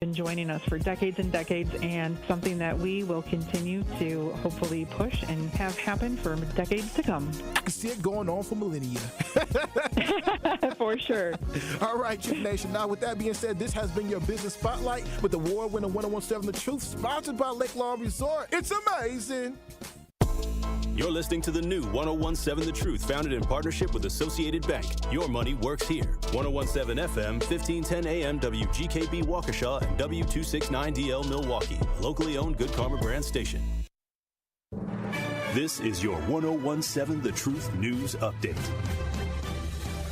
Been joining us for decades and decades, and something that we will continue to hopefully push and have happen for decades to come. I can see it going on for millennia. For sure. All right, Truth Nation. Now, with that being said, this has been your Business Spotlight with award-winning 1017 The Truth, sponsored by Lake Lawn Resort. It's amazing. You're listening to the new 1017 The Truth, founded in partnership with Associated Bank. Your money works here. 1017 FM, 1510 AM, WGKB Waukesha, and W269DL Milwaukee. Locally owned Good Karma brand station. This is your 1017 The Truth News Update.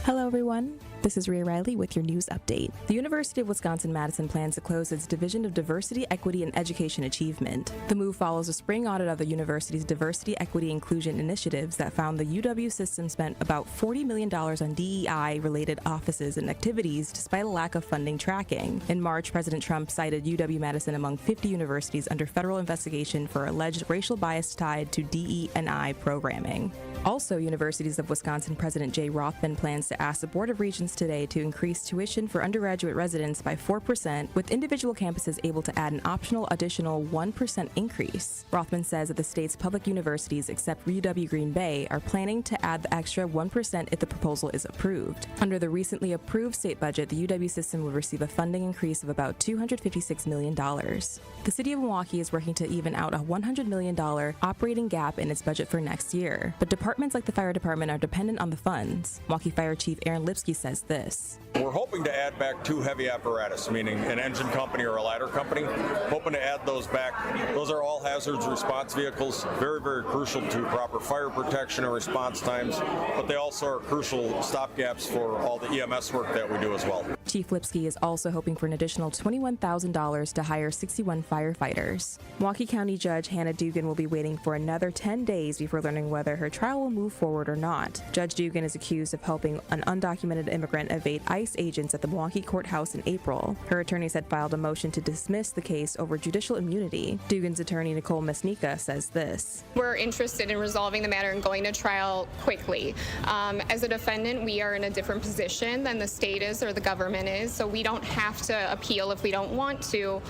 Hello, everyone. This is Rhea Riley with your news update. The University of Wisconsin-Madison plans to close its Division of Diversity, Equity, and Education Achievement. The move follows a spring audit of the university's diversity, equity, inclusion initiatives that found the UW system spent about $40 million on DEI-related offices and activities despite a lack of funding tracking. In March, President Trump cited UW-Madison among 50 universities under federal investigation for alleged racial bias tied to DE&I programming. Also, Universities of Wisconsin President Jay Rothman plans to ask the Board of Regents today to increase tuition for undergraduate residents by 4%, with individual campuses able to add an optional additional 1% increase. Rothman says that the state's public universities, except UW Green Bay, are planning to add the extra 1% if the proposal is approved. Under the recently approved state budget, the UW system will receive a funding increase of about $256 million. The city of Milwaukee is working to even out a $100 million operating gap in its budget for next year, but departments like the fire department are dependent on the funds. Milwaukee Fire Chief Aaron Lipsky says this. We're hoping to add back 2 heavy apparatus, meaning an engine company or a ladder company. Hoping to add those back. Those are all hazards response vehicles, very, very crucial to proper fire protection and response times, but they also are crucial stopgaps for all the EMS work that we do as well. Chief Lipsky is also hoping for an additional $21,000 to hire 61 firefighters. Milwaukee County Judge Hannah Dugan will be waiting for another 10 days before learning whether her trial will move forward or not. Judge Dugan is accused of helping an undocumented immigrant evade ICE agents at the Milwaukee courthouse in April. Her attorneys had filed a motion to dismiss the case over judicial immunity. Dugan's attorney Nicole Mesnica says this. We're interested in resolving the matter and going to trial quickly. As a defendant, we are in a different position than the state is or the government is, so we don't have to appeal if we don't want to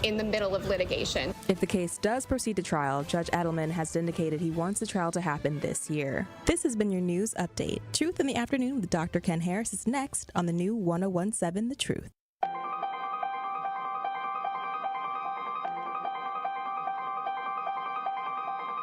in the middle of litigation. If the case does proceed to trial, Judge Adelman has indicated he wants the trial to happen this year. This has been your news update. Truth in the Afternoon with Dr. Ken Harris is next on the new 1017 The Truth.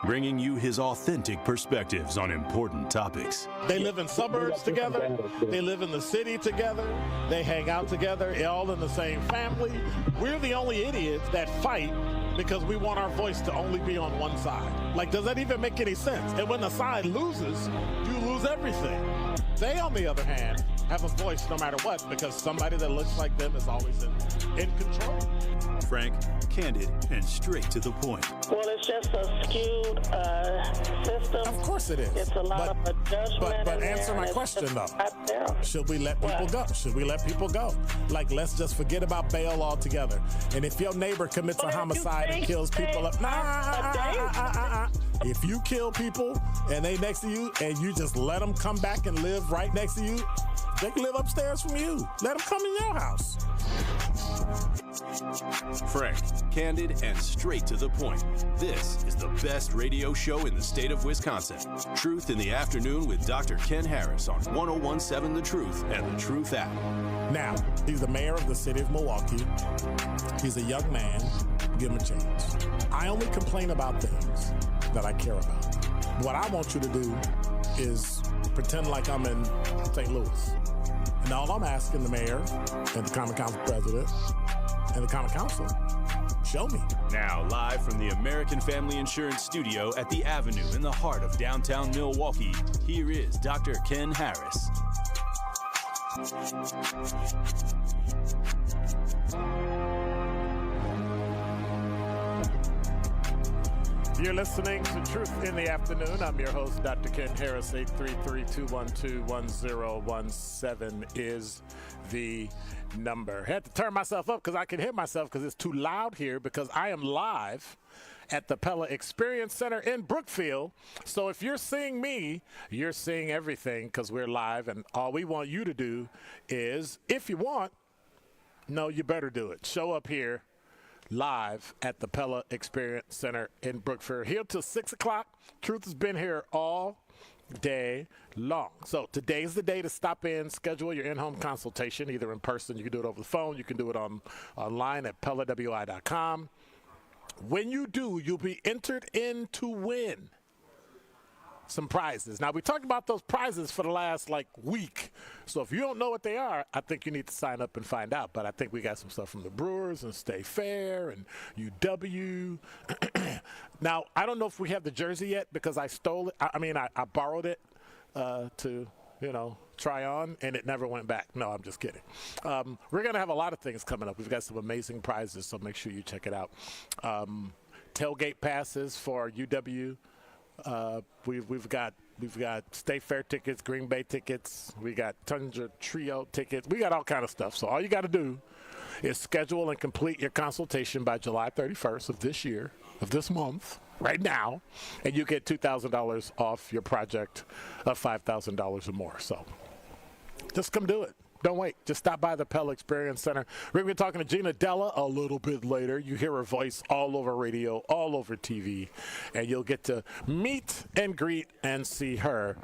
Bringing you his authentic perspectives on important topics. They live in suburbs together. They live in the city together. They hang out together, all in the same family. We're the only idiots that fight because we want our voice to only be on one side. Like, does that even make any sense? And when the side loses, you lose everything. They, on the other hand, have a voice no matter what, because somebody that looks like them is always in control. Frank, candid, and straight to the point. Well, it's just a skewed system. Of course it is. It's a lot of adjustment. But answer my question, though. Should we let people go? Should we let people go? Like, let's just forget about bail altogether. And if your neighbor commits a homicide and kills people up, if you kill people and they next to you and you just let them come back and live right next to you, they can live upstairs from you. Let them come in your house. Frank, candid, and straight to the point. This is the best radio show in the state of Wisconsin. Truth in the Afternoon with Dr. Ken Harris on 1017 The Truth and the Truth app. Now, he's the mayor of the city of Milwaukee. He's a young man. Give him a chance. I only complain about things that I care about. What I want you to do is pretend like I'm in St. Louis. And all I'm asking the mayor and the Common Council president and the Common Council, show me. Now, live from the American Family Insurance Studio at the Avenue in the heart of downtown Milwaukee, here is Dr. Ken Harris. You're listening to Truth in the Afternoon. I'm your host, Dr. Ken Harris. 833-212-1017 is the number. I had to turn myself up because I can hear myself because it's too loud here, because I am live at the Pella Experience Center in Brookfield. So if you're seeing me, you're seeing everything because we're live, and all we want you to do is, if you want, No, you better do it. Show up here live at the Pella Experience Center in Brookfield. Here till 6 o'clock. Truth has been here all day long. So today's the day to stop in, schedule your in-home consultation, either in person. You can do it over the phone. You can do it online at PellaWI.com. When you do, you'll be entered in to win some prizes. Now, we talked about those prizes for the last week. So if you don't know what they are, I think you need to sign up and find out. But I think we got some stuff from the Brewers and Stay Fair and UW. Now, I don't know if we have the jersey yet because I stole it. I borrowed it to, try on, and it never went back. No, I'm just kidding. We're going to have a lot of things coming up. We've got some amazing prizes, so make sure you check it out. Tailgate passes for UW. We've got State Fair tickets, Green Bay tickets. We got Tundra Trio tickets. We got all kind of stuff. So all you got to do is schedule and complete your consultation by July 31st of this year, of this month, right now, and you get $2,000 off your project of $5,000 or more. So just come do it. Don't wait. Just stop by the Pella Experience Center. We're going to be talking to Gina Della a little bit later. You hear her voice all over radio, all over TV, and you'll get to meet and greet and see her,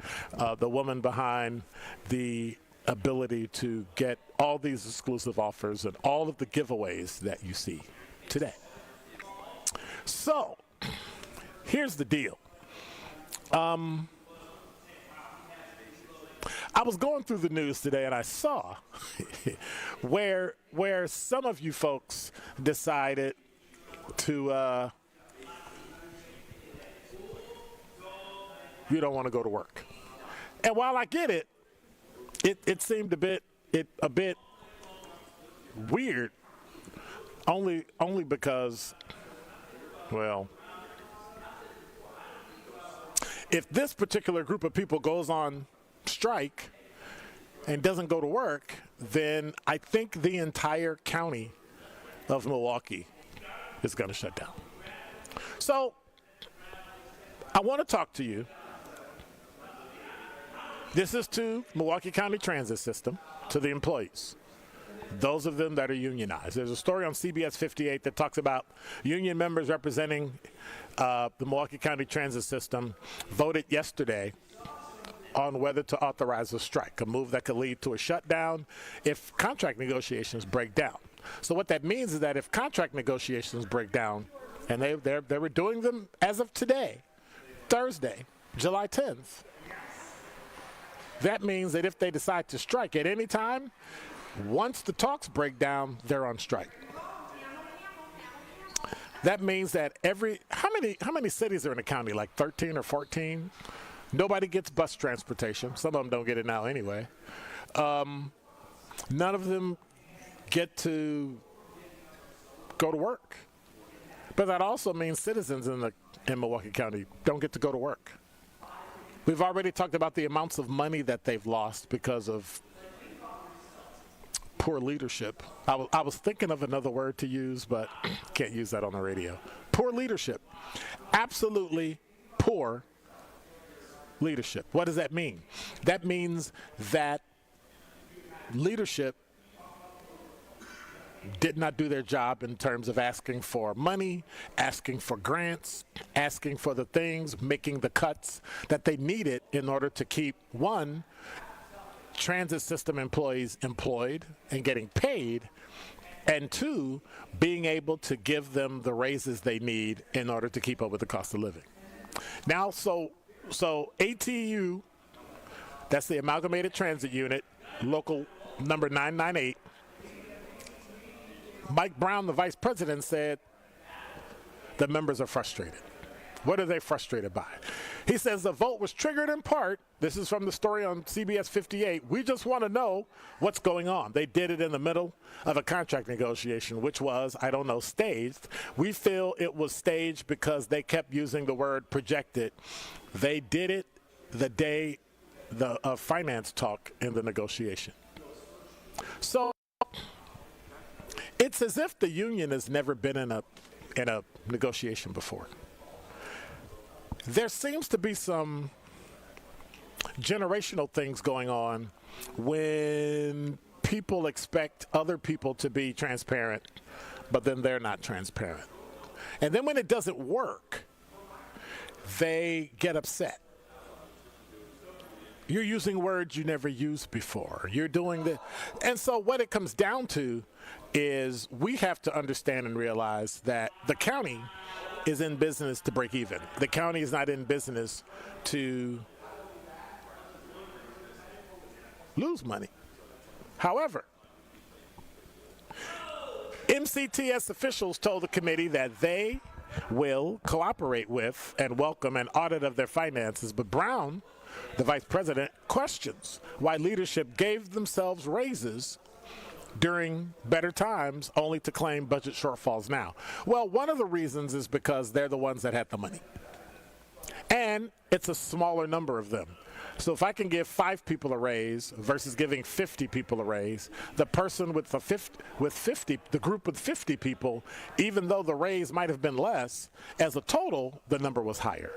the woman behind the ability to get all these exclusive offers and all of the giveaways that you see today. So, here's the deal. I was going through the news today and I saw where some of you folks decided to you don't want to go to work. And while I get it, it seemed a bit weird only because, well, if this particular group of people goes on strike and doesn't go to work, then I think the entire county of Milwaukee is going to shut down. So I want to talk to you. This is to Milwaukee County Transit System, to the employees, those of them that are unionized. There's a story on CBS 58 that talks about union members representing the Milwaukee County Transit System voted yesterday on whether to authorize a strike, a move that could lead to a shutdown if contract negotiations break down. So what that means is that if contract negotiations break down, and they were doing them as of today, Thursday, July 10th, that means that if they decide to strike at any time, once the talks break down, they're on strike. That means that how many cities are in the county, like 13 or 14? Nobody gets bus transportation. Some of them don't get it now anyway. None of them get to go to work. But that also means citizens in Milwaukee County don't get to go to work. We've already talked about the amounts of money that they've lost because of poor leadership. I was thinking of another word to use, but can't use that on the radio. Poor leadership. Absolutely poor leadership. What does that mean? That means that leadership did not do their job in terms of asking for money, asking for grants, asking for the things, making the cuts that they needed in order to keep, one, transit system employees employed and getting paid, and two, being able to give them the raises they need in order to keep up with the cost of living. Now, so ATU, that's the Amalgamated Transit Unit, local number 998, Mike Brown, the vice president, said the members are frustrated. What are they frustrated by? He says the vote was triggered in part, this is from the story on CBS 58, we just want to know what's going on. They did it in the middle of a contract negotiation, which was, I don't know, staged. We feel it was staged because they kept using the word projected. They did it the day of finance talk in the negotiation. So it's as if the union has never been in a negotiation before. There seems to be some generational things going on when people expect other people to be transparent, but then they're not transparent. And then when it doesn't work, they get upset. You're using words you never used before. You're doing the, and so what it comes down to is we have to understand and realize that the county is in business to break even. The county is not in business to lose money. However, MCTS officials told the committee that they will cooperate with and welcome an audit of their finances, but Brown, the vice president, questions why leadership gave themselves raises during better times only to claim budget shortfalls now. Well, one of the reasons is because they're the ones that had the money. And it's a smaller number of them. So if I can give 5 people a raise versus giving 50 people a raise, the person with the group with 50 people, even though the raise might have been less, as a total, the number was higher.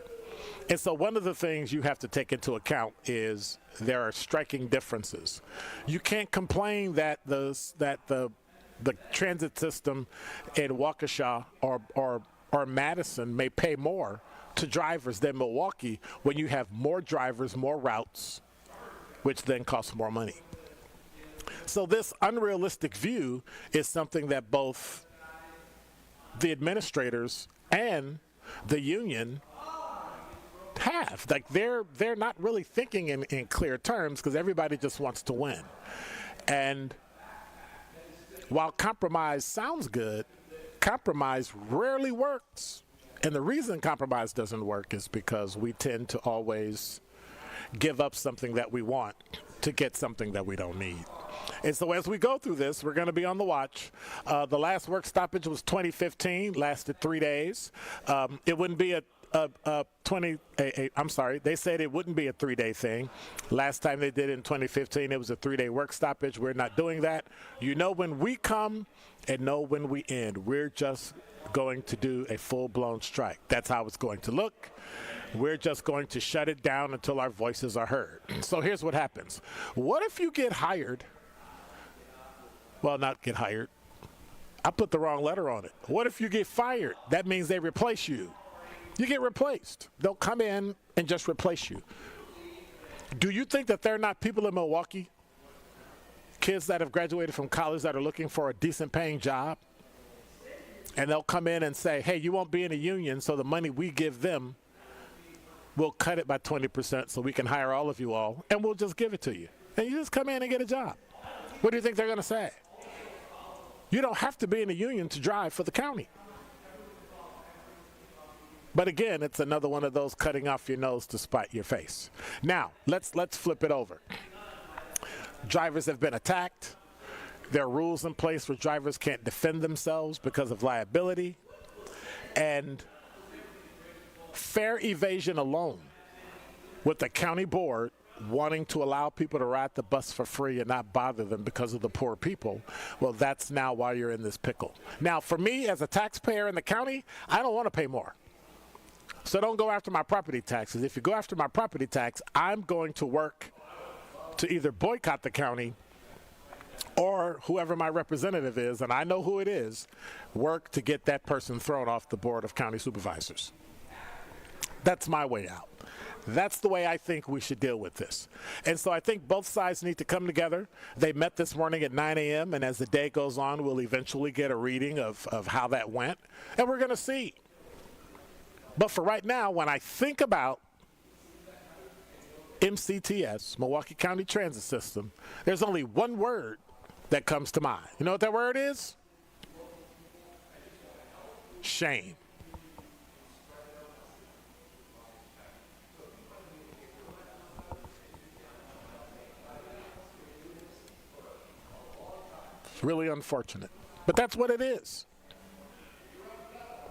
And so one of the things you have to take into account is there are striking differences. You can't complain that the transit system in Waukesha or Madison may pay more to drivers than Milwaukee when you have more drivers, more routes, which then costs more money. So this unrealistic view is something that both the administrators and the union have. Like they're not really thinking in clear terms because everybody just wants to win. And while compromise sounds good, compromise rarely works. And the reason compromise doesn't work is because we tend to always give up something that we want to get something that we don't need. And so as we go through this, we're going to be on the watch. The last work stoppage was 2015, lasted 3 days. It wouldn't be they said it wouldn't be a 3-day thing. Last time they did it in 2015, it was a 3-day work stoppage. We're not doing that. You know when we come and know when we end. We're just going to do a full-blown strike. That's how it's going to look. We're just going to shut it down until our voices are heard. So here's what happens. What if you get hired? Well, not get hired. I put the wrong letter on it. What if you get fired? That means they replace you. You get replaced. They'll come in and just replace you. Do you think that there are not people in Milwaukee, kids that have graduated from college that are looking for a decent paying job? And they'll come in and say, hey, you won't be in a union, so the money we give them, we'll cut it by 20% so we can hire all of you all, and we'll just give it to you. And you just come in and get a job. What do you think they're going to say? You don't have to be in a union to drive for the county. But again, it's another one of those cutting off your nose to spite your face. Now, let's flip it over. Drivers have been attacked. There are rules in place where drivers can't defend themselves because of liability. And fare evasion alone, with the county board wanting to allow people to ride the bus for free and not bother them because of the poor people, well, that's now why you're in this pickle. Now, for me as a taxpayer in the county, I don't want to pay more. So don't go after my property taxes. If you go after my property tax, I'm going to work to either boycott the county or whoever my representative is, and I know who it is, work to get that person thrown off the board of county supervisors. That's my way out. That's the way I think we should deal with this. And so I think both sides need to come together. They met this morning at 9 a.m., and as the day goes on, we'll eventually get a reading of how that went, and we're going to see. But for right now, when I think about MCTS, Milwaukee County Transit System, there's only one word that comes to mind. You know what that word is? Shame. It's really unfortunate, but that's what it is.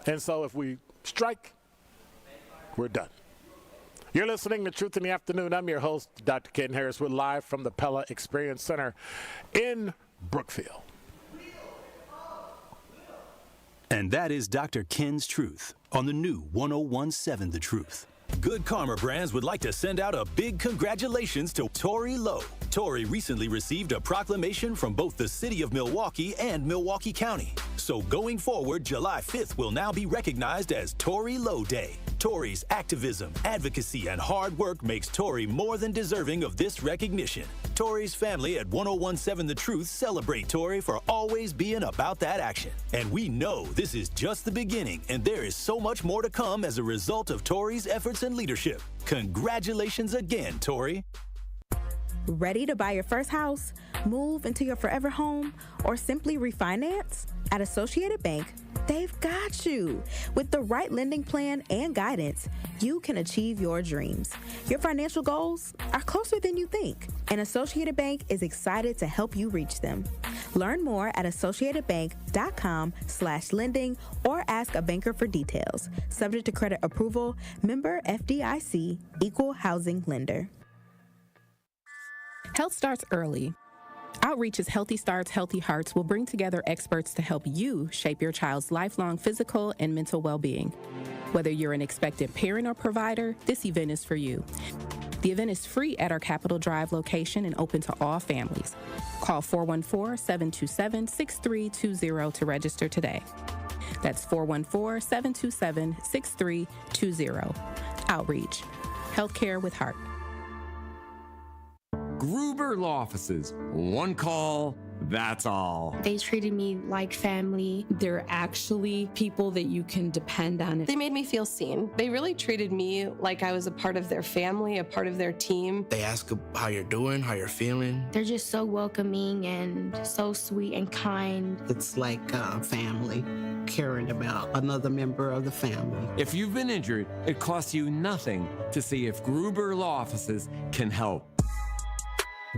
And so if we strike, we're done. You're listening to Truth in the Afternoon. I'm your host, Dr. Ken Harris. We're live from the Pella Experience Center in Brookfield. And that is Dr. Ken's Truth on the new 101.7 The Truth. Good Karma Brands would like to send out a big congratulations to Tori Lowe. Tori recently received a proclamation from both the City of Milwaukee and Milwaukee County. So going forward, July 5th will now be recognized as Tori Low Day. Tori's activism, advocacy, and hard work makes Tori more than deserving of this recognition. Tori's family at 1017 The Truth celebrate Tori for always being about that action. And we know this is just the beginning, and there is so much more to come as a result of Tori's efforts and leadership. Congratulations again, Tori. Ready to buy your first house, move into your forever home, or simply refinance? At Associated Bank, they've got you. With the right lending plan and guidance, you can achieve your dreams. Your financial goals are closer than you think, and Associated Bank is excited to help you reach them. Learn more at associatedbank.com/lending or ask a banker for details. Subject to credit approval, member FDIC, equal housing lender. Health starts early. Outreach's Healthy Starts, Healthy Hearts will bring together experts to help you shape your child's lifelong physical and mental well-being. Whether you're an expectant parent or provider, this event is for you. The event is free at our Capitol Drive location and open to all families. Call 414-727-6320 to register today. That's 414-727-6320. Outreach. Healthcare with Heart. Gruber Law Offices. One call, that's all. They treated me like family. They're actually people that you can depend on. They made me feel seen. They really treated me like I was a part of their family, a part of their team. They ask how you're doing, how you're feeling. They're just so welcoming and so sweet and kind. It's like family, caring about another member of the family. If you've been injured, it costs you nothing to see if Gruber Law Offices can help.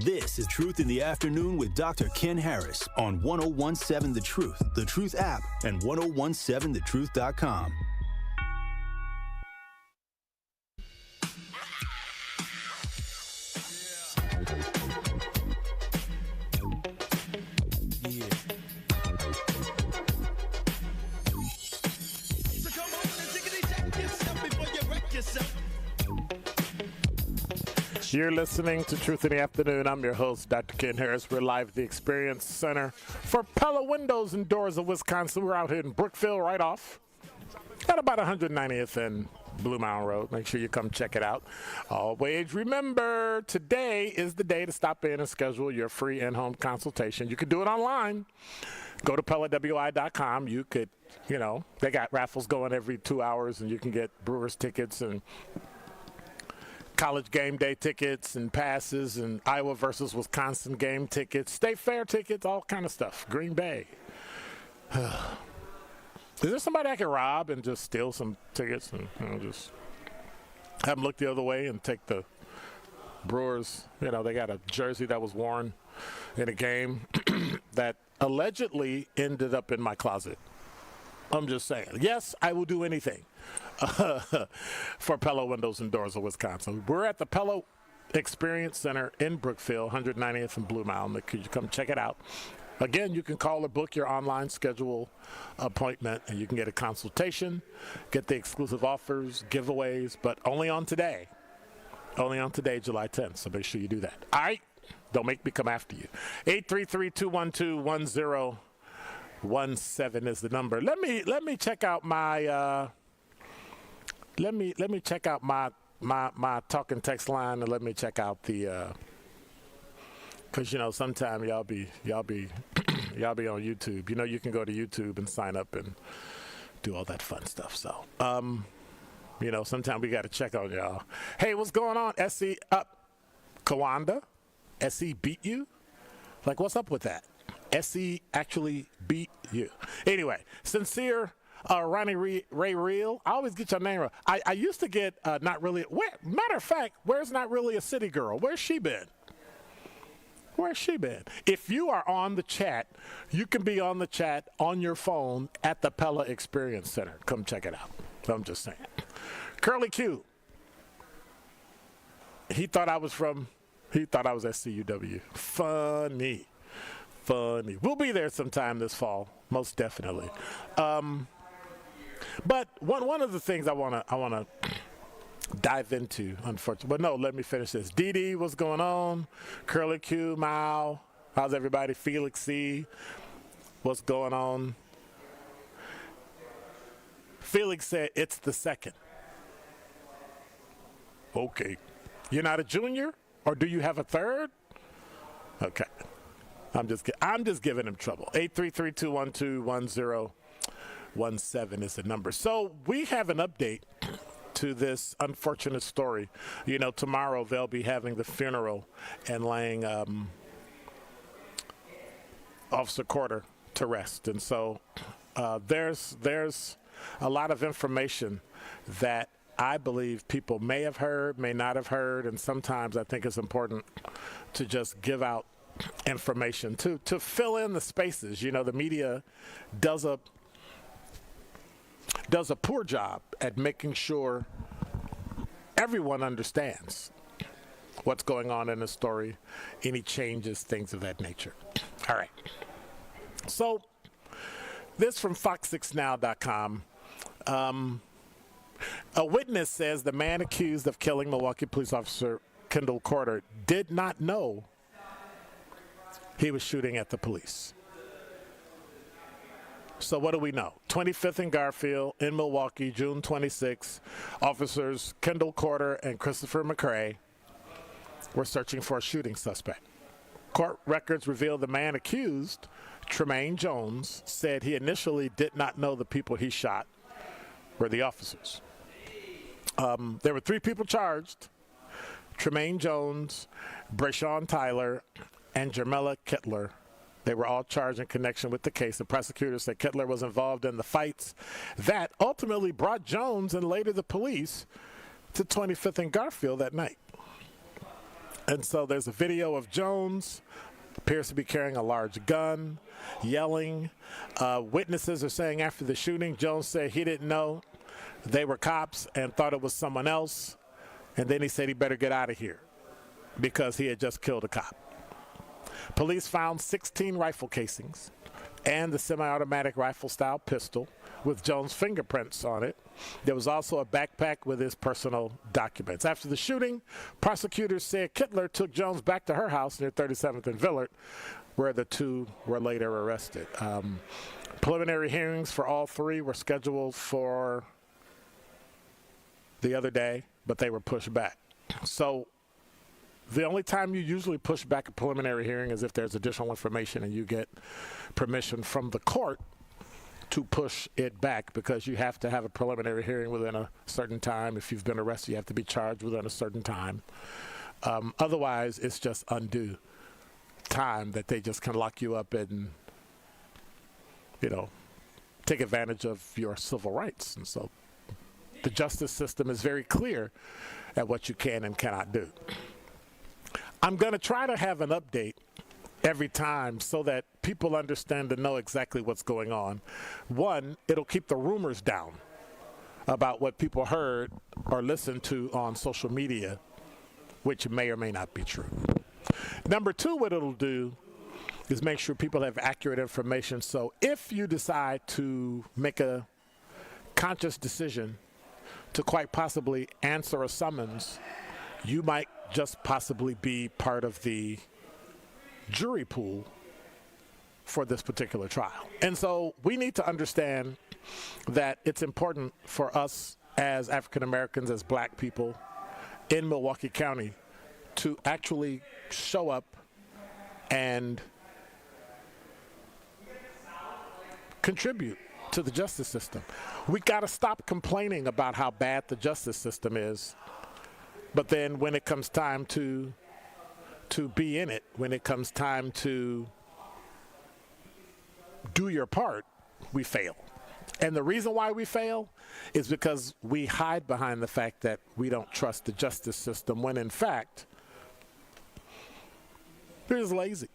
This is Truth in the Afternoon with Dr. Ken Harris on 1017 The Truth app, and 1017thetruth.com. You're listening to Truth in the Afternoon. I'm your host, Dr. Ken Harris. We're live at the Experience Center for Pella Windows and Doors of Wisconsin. We're out here in Brookville, right off at about 190th and Blue Mountain Road. Make sure you come check it out. Always remember, today is the day to stop in and schedule your free in-home consultation. You can do it online. Go to PellaWI.com. You could, they got raffles going every 2 hours, and you can get Brewers tickets and college game day tickets and passes and Iowa versus Wisconsin game tickets, state fair tickets, all kind of stuff. Green Bay. Is there somebody I can rob and just steal some tickets and just have them look the other way and take the Brewers? They got a jersey that was worn in a game that allegedly ended up in my closet. I'm just saying. Yes, I will do anything for Pella Windows and Doors of Wisconsin. We're at the Pella Experience Center in Brookville, 190th and Blue Mountain. Could you come check it out? Again, you can call or book your online schedule appointment, and you can get a consultation, get the exclusive offers, giveaways, but only on today. Only on today, July 10th, so make sure you do that. All right? Don't make me come after you. 833-212-1017 is the number. Let me check out my let me check out my talk and text line, and let me check out the because sometimes y'all be on YouTube. You can go to YouTube and sign up and do all that fun stuff. So sometimes we got to check on y'all. Hey, what's going on? SC up, Kawanda. SC beat you? Like, what's up with that? SC actually beat you. Anyway, sincere Ronnie Ray Real. I always get your name wrong. I used to get not really. Matter of fact, where's not really a city girl? Where's she been? Where's she been? If you are on the chat, you can be on the chat on your phone at the Pella Experience Center. Come check it out. I'm just saying. Curly Q. He thought I was SCUW. Funny. We'll be there sometime this fall, most definitely. But one of the things I wanna dive into, unfortunately. But no, let me finish this. DD, what's going on? Curly Q, Mao, how's everybody? Felix C, what's going on? Felix said it's the second. Okay. You're not a junior? Or do you have a third? Okay. I'm just giving him trouble. 833-212-1017 is the number. So we have an update to this unfortunate story. You know, tomorrow they'll be having the funeral and laying Officer Carter to rest. And so there's a lot of information that I believe people may have heard, may not have heard, and sometimes I think it's important to just give out information to fill in the spaces. You know, the media does a poor job at making sure everyone understands what's going on in the story, any changes, things of that nature. All right. So this from Fox6now.com. A witness says the man accused of killing Milwaukee police officer Kendall Carter did not know he was shooting at the police. So what do we know? 25th and Garfield in Milwaukee, June 26. Officers Kendall Carter and Christopher McCray were searching for a shooting suspect. Court records reveal the man accused, Tremaine Jones, said he initially did not know the people he shot were the officers. There were 3 people charged: Tremaine Jones, Brayshawn Tyler, and Jermella Kittler. They were all charged in connection with the case. The prosecutor said Kittler was involved in the fights that ultimately brought Jones and later the police to 25th and Garfield that night. And so there's a video of Jones, appears to be carrying a large gun, yelling. Witnesses are saying after the shooting, Jones said he didn't know they were cops and thought it was someone else. And then he said he better get out of here because he had just killed a cop. Police found 16 rifle casings and the semi-automatic rifle-style pistol with Jones' fingerprints on it. There was also a backpack with his personal documents. After the shooting, prosecutors said Kittler took Jones back to her house near 37th and Villard, where the 2 were later arrested. Preliminary hearings for all 3 were scheduled for the other day, but they were pushed back. So the only time you usually push back a preliminary hearing is if there's additional information and you get permission from the court to push it back, because you have to have a preliminary hearing within a certain time. If you've been arrested, you have to be charged within a certain time. Otherwise, it's just undue time that they just can lock you up and, you know, take advantage of your civil rights. And so the justice system is very clear at what you can and cannot do. I'm going to try to have an update every time so that people understand and know exactly what's going on. One, it'll keep the rumors down about what people heard or listened to on social media, which may or may not be true. Number 2, what it'll do is make sure people have accurate information. So if you decide to make a conscious decision to quite possibly answer a summons, you might just possibly be part of the jury pool for this particular trial. And so we need to understand that it's important for us as African Americans, as black people in Milwaukee County, to actually show up and contribute to the justice system. We got to stop complaining about how bad the justice system is, but then when it comes time to be in it, when it comes time to do your part, we fail. And the reason why we fail is because we hide behind the fact that we don't trust the justice system, when in fact, we're just lazy.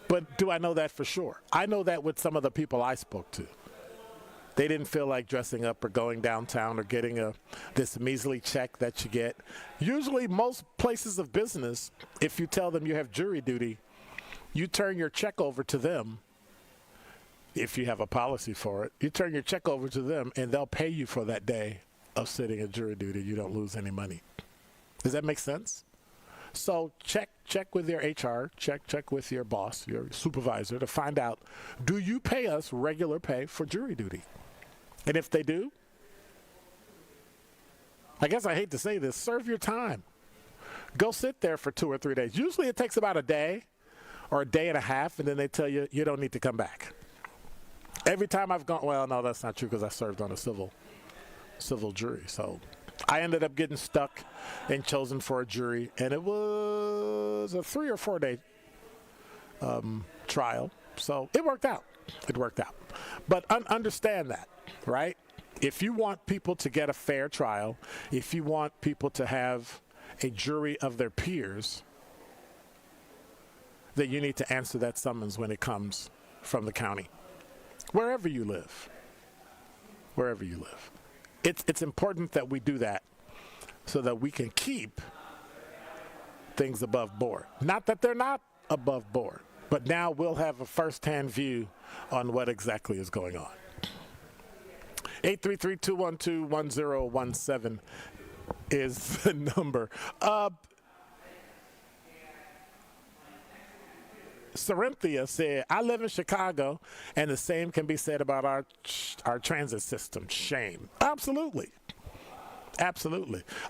But do I know that for sure? I know that with some of the people I spoke to. They didn't feel like dressing up or going downtown or getting this measly check that you get. Usually most places of business, if you tell them you have jury duty, you turn your check over to them. If you have a policy for it, you turn your check over to them and they'll pay you for that day of sitting at jury duty, you don't lose any money. Does that make sense? So check with your HR, check with your boss, your supervisor, to find out, do you pay us regular pay for jury duty? And if they do, I guess I hate to say this, serve your time. Go sit there for 2 or 3 days. Usually it takes about a day or a day and a half, and then they tell you, you don't need to come back. Every time I've gone, well, no, that's not true because I served on a civil jury. So I ended up getting stuck and chosen for a jury, and it was a 3 or 4 day trial. So it worked out. But understand that, right? If you want people to get a fair trial, if you want people to have a jury of their peers, then you need to answer that summons when it comes from the county, wherever you live. It's important that we do that so that we can keep things above board. Not that they're not above board, but now we'll have a first-hand view on what exactly is going on. 833-212-1017 is the number. Cerinthia said, I live in Chicago, and the same can be said about our transit system. Shame. Absolutely.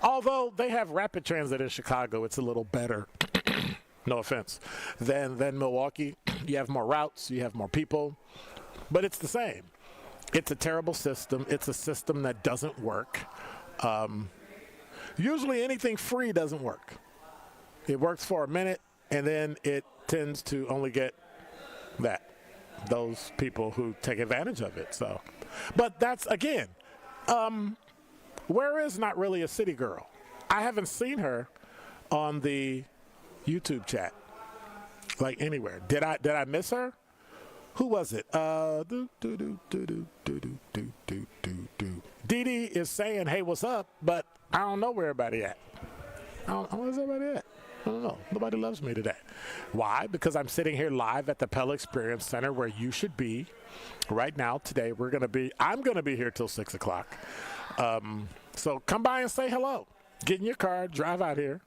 Although they have rapid transit in Chicago, it's a little better, no offense, than Milwaukee. You have more routes, you have more people, but it's the same. It's a terrible system. It's a system that doesn't work. Usually anything free doesn't work. It works for a minute, and then it tends to only get those people who take advantage of it. So, but that's, again, where is not really a city girl? I haven't seen her on the YouTube chat, like anywhere. Did I miss her? Who was it? Dee Dee is saying, hey, what's up? But I don't know where everybody at. Where's everybody at? I don't know. Nobody loves me today. Why? Because I'm sitting here live at the Pella Experience Center where you should be right now. Today, I'm going to be here till 6 o'clock. So come by and say hello. Get in your car, drive out here.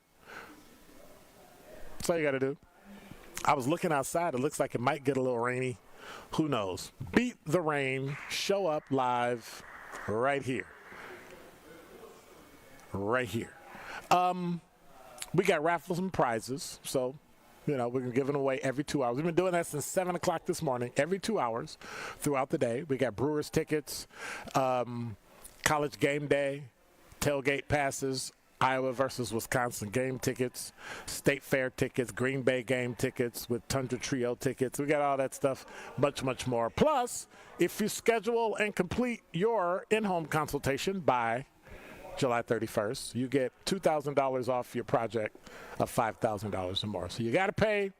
That's all you got to do. I was looking outside. It looks like it might get a little rainy. Who knows? Beat the rain. Show up live right here. We got raffles and prizes, so, we're giving away every 2 hours. We've been doing that since 7 o'clock this morning, every 2 hours throughout the day. We got Brewers tickets, college game day, tailgate passes, Iowa versus Wisconsin game tickets, State Fair tickets, Green Bay game tickets with Tundra Trio tickets. We got all that stuff, much, much more. Plus, if you schedule and complete your in-home consultation by July 31st, you get $2,000 off your project of $5,000 or more. So you got to pay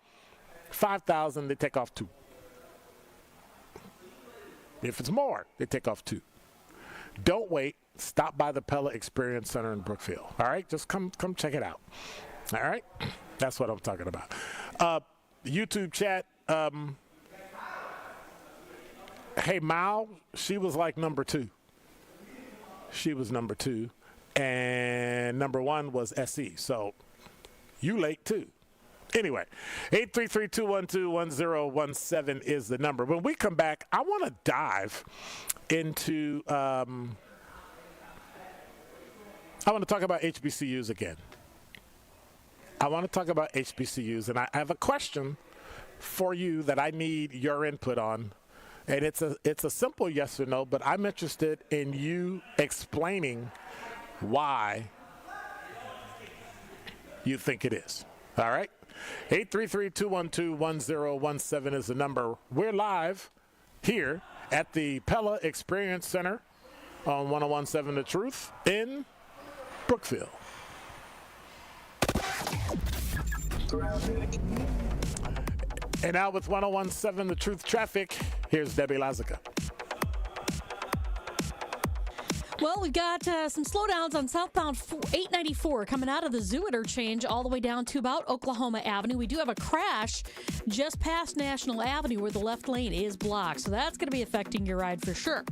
$5,000, they take off $2,000. If it's more, they take off $2,000. Don't wait. Stop by the Pella Experience Center in Brookfield. All right? Just come check it out. All right? That's what I'm talking about. YouTube chat. Hey, Mao, she was like number 2. She was number 2. And number 1 was SE. So you late too. Anyway, 833-212-1017 is the number. When we come back, I want to dive into I want to talk about HBCUs again. I want to talk about HBCUs, and I have a question for you that I need your input on. And it's a simple yes or no, but I'm interested in you explaining why you think it is. All right? 833-212-1017 is the number. We're live here at the Pella Experience Center on 101.7 The Truth in Brookfield. And now with 101.7 The Truth traffic, here's Debbie Lazica. Well, we've got some slowdowns on southbound 894 coming out of the zoo interchange all the way down to about Oklahoma Avenue. We do have a crash just past National Avenue where the left lane is blocked, so that's going to be affecting your ride for sure.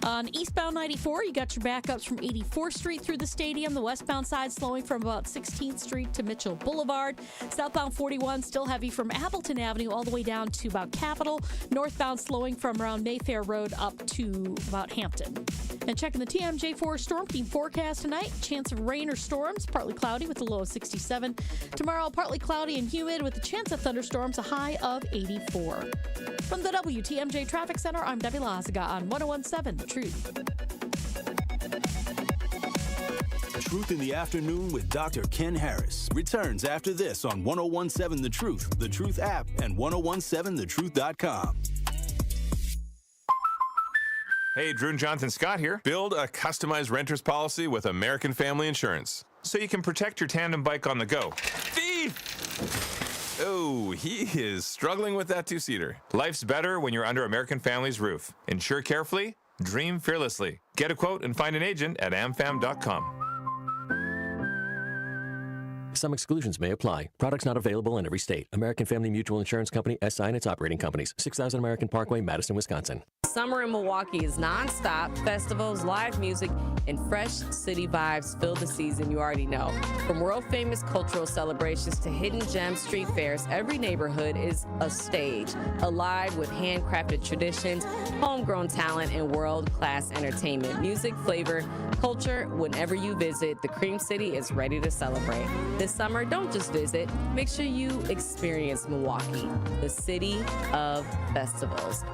On eastbound 94, you got your backups from 84th Street through the stadium. The westbound side slowing from about 16th Street to Mitchell Boulevard. Southbound 41 still heavy from Appleton Avenue all the way down to about Capitol. Northbound slowing from around Mayfair Road up to about Hampton. And checking the TMJ4 storm team forecast tonight. Chance of rain or storms, partly cloudy with a low of 67. Tomorrow, partly cloudy and humid with a chance of thunderstorms, a high of 84. From the WTMJ Traffic Center, I'm Debbie Lazaga on 101.7 The Truth. Truth in the Afternoon with Dr. Ken Harris returns after this on 101.7 The Truth app, and 101.7thetruth.com. Hey, Drew and Jonathan Scott here. Build a customized renter's policy with American Family Insurance so you can protect your tandem bike on the go. Thief! Oh, he is struggling with that two-seater. Life's better when you're under American Family's roof. Insure carefully, dream fearlessly. Get a quote and find an agent at amfam.com. Some exclusions may apply. Products not available in every state. American Family Mutual Insurance Company, SI and its operating companies. 6000 American Parkway, Madison, Wisconsin. Summer in Milwaukee is nonstop. Festivals, live music, and fresh city vibes fill the season you already know. From world-famous cultural celebrations to hidden gem street fairs, every neighborhood is a stage, alive with handcrafted traditions, homegrown talent, and world-class entertainment. Music, flavor, culture, whenever you visit, the Cream City is ready to celebrate. This summer, don't just visit. Make sure you experience Milwaukee, the city of festivals.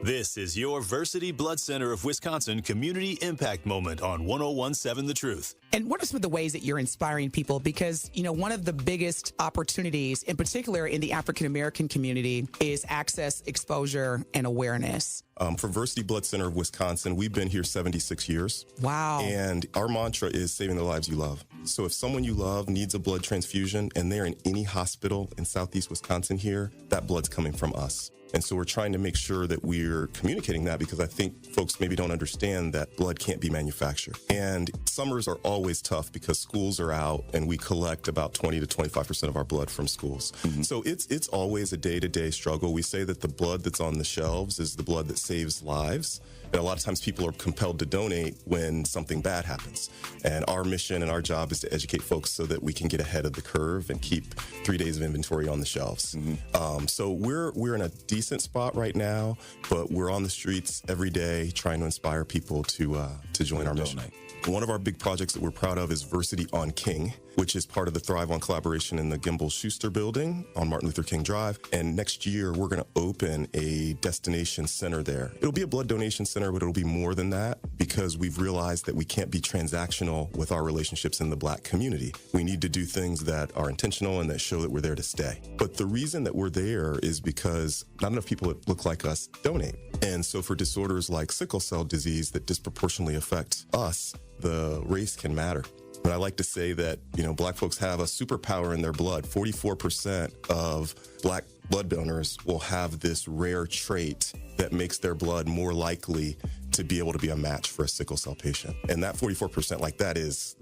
This is your Versity Blood Center of Wisconsin Community Impact Moment on 101.7 The Truth. And what are some of the ways that you're inspiring people? Because, you know, one of the biggest opportunities, in particular in the African-American community, is access, exposure, and awareness. For Versity Blood Center of Wisconsin, we've been here 76 years. Wow. And our mantra is saving the lives you love. So if someone you love needs a blood transfusion and they're in any hospital in Southeast Wisconsin here, that blood's coming from us. And so we're trying to make sure that we're communicating that, because I think folks maybe don't understand that blood can't be manufactured. And summers are always tough because schools are out and we collect about 20 to 25% of our blood from schools. Mm-hmm. So it's always a day-to-day struggle. We say that the blood that's on the shelves is the blood that saves lives. And a lot of times people are compelled to donate when something bad happens. And our mission and our job is to educate folks so that we can get ahead of the curve and keep 3 days of inventory on the shelves. Mm-hmm. So we're in a decent spot right now, but we're on the streets every day trying to inspire people to join our mission. One of our big projects that we're proud of is Versity on King, which is part of the Thrive on Collaboration in the Gimbel Schuster building on Martin Luther King Drive. And next year, we're going to open a destination center there. It'll be a blood donation center, but it'll be more than that, because we've realized that we can't be transactional with our relationships in the Black community. We need to do things that are intentional and that show that we're there to stay. But the reason that we're there is because not enough people that look like us donate. And so for disorders like sickle cell disease that disproportionately affect us, the race can matter. And I like to say that, you know, Black folks have a superpower in their blood. 44% of Black blood donors will have this rare trait that makes their blood more likely to be able to be a match for a sickle cell patient. And that 44% like that is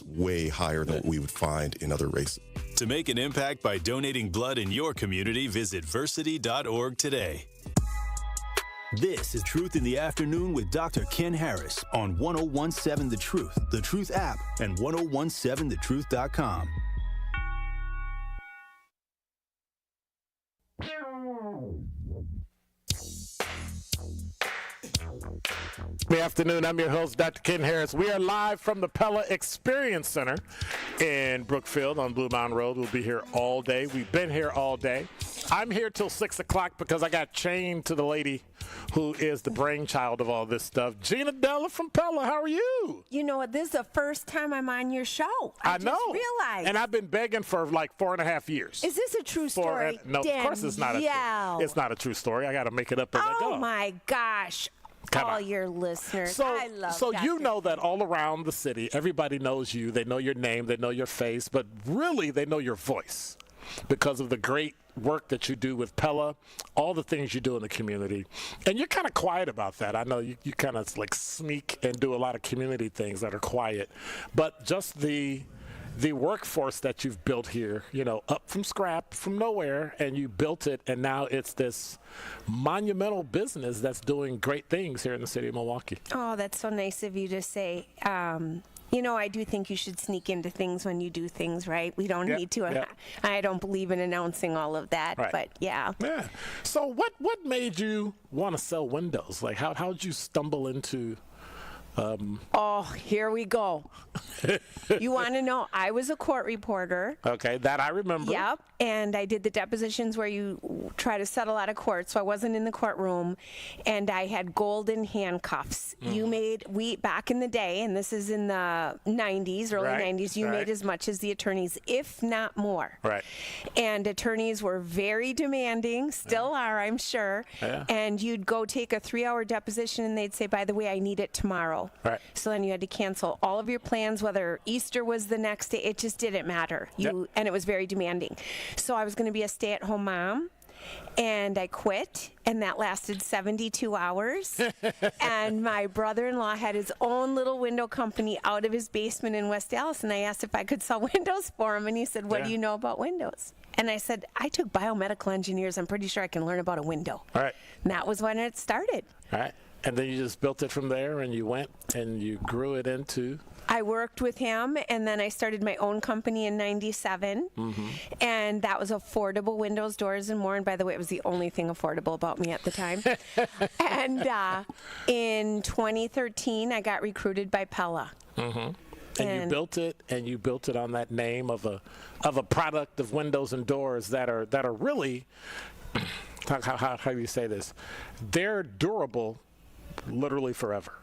way higher than what we would find in other races. To make an impact by donating blood in your community, visit versity.org today. This is Truth in the Afternoon with Dr. Ken Harris on 101.7 The Truth app, and 101.7thetruth.com. Good afternoon. I'm your host, Dr. Ken Harris. We are live from the Pella Experience Center in Brookfield on Blue Mountain Road. We'll be here all day. We've been here all day. I'm here till 6 o'clock because I got chained to the lady who is the brainchild of all this stuff. Gina Della from Pella, how are you? You know what? This is the first time I'm on your show. I know. Just realized. And I've been begging for like 4.5 years. Is this a true story? No, of course it's not. It's not a true story. I got to make it up as I go. Oh my gosh. All your listeners. I love So Dr. you know that all around the city, everybody knows you. They know your name. They know your face. But really, they know your voice. because of the great work that you do with Pella, all the things you do in the community. And you're kind of quiet about that. I know you kind of like sneak and do a lot of community things that are quiet. But just the workforce that you've built here, up from scrap, from nowhere, and you built it, and now it's this monumental business that's doing great things here in the city of Milwaukee. Oh, that's so nice of you to say. I do think you should sneak into things when you do things, right? We don't need to. Yeah. I don't believe in announcing all of that, right. But yeah. Yeah. So what made you want to sell windows? Like, how'd you stumble into... here we go. You want to know? I was a court reporter. Okay, that I remember. Yep, and I did the depositions where you try to settle out of court, so I wasn't in the courtroom, and I had golden handcuffs. We back in the day, and this is in the 90s, early 90s, you made as much as the attorneys, if not more. Right. And attorneys were very demanding, still are, I'm sure. Yeah. And you'd go take a 3-hour deposition, and they'd say, by the way, I need it tomorrow. Right. So then you had to cancel all of your plans, whether Easter was the next day. It just didn't matter. And it was very demanding. So I was going to be a stay-at-home mom, and I quit, and that lasted 72 hours. And my brother-in-law had his own little window company out of his basement in West Dallas, and I asked if I could sell windows for him, and he said, what do you know about windows? And I said, I took biomedical engineers. I'm pretty sure I can learn about a window. All right. And that was when it started. All right. And then you just built it from there, and you went and you grew it into? I worked with him, and then I started my own company in 97. And that was affordable windows, doors, and more. And by the way, it was the only thing affordable about me at the time. And in 2013, I got recruited by Pella. And you built it on that name of a product of windows and doors that are really, how do you say this? They're durable literally forever.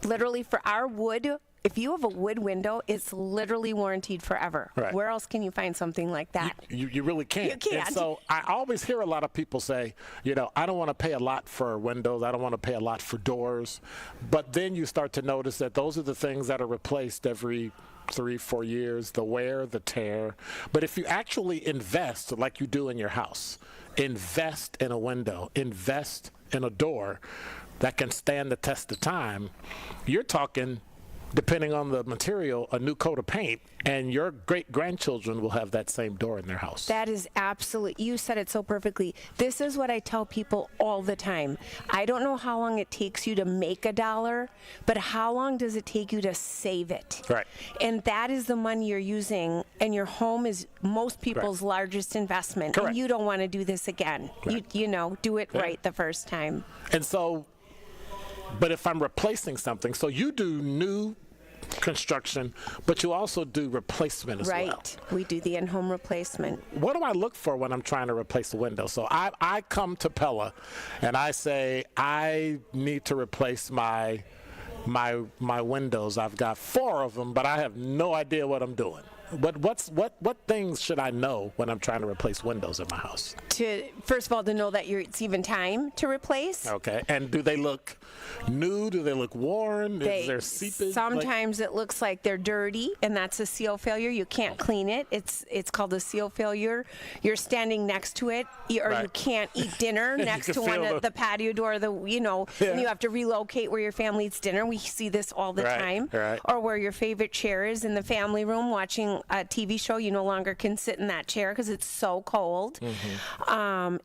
Literally for our wood, if you have a wood window, it's literally warranted forever. Right. Where else can you find something like that? You really can't. You can't. And so I always hear a lot of people say, I don't want to pay a lot for windows. I don't want to pay a lot for doors. But then you start to notice that those are the things that are replaced every 3-4 years, the wear, the tear. But if you actually invest like you do in your house, invest in a window, invest in a door that can stand the test of time, you're talking, depending on the material, a new coat of paint, and your great-grandchildren will have that same door in their house. That is absolutely, you said it so perfectly. This is what I tell people all the time. I don't know how long it takes you to make $1, but how long does it take you to save it? Right. And that is the money you're using, and your home is most people's largest investment. Correct. And you don't want to do this again. Right. Do it right the first time. And so, but if I'm replacing something, so you do new construction, but you also do replacement as well. Right. We do the in-home replacement. What do I look for when I'm trying to replace a window? So I come to Pella and I say, I need to replace my windows. I've got 4 of them, but I have no idea what I'm doing. What things should I know when I'm trying to replace windows in my house? First of all, to know that it's even time to replace. Okay. And do they look new? Do they look worn? Is there seepage? Sometimes it looks like they're dirty, and that's a seal failure. You can't clean it. It's called a seal failure. You're standing next to it, or you can't eat dinner next to one of the patio door. And you have to relocate where your family eats dinner. We see this all the time. Right. Or where your favorite chair is in the family room watching a TV show. You no longer can sit in that chair because it's so cold.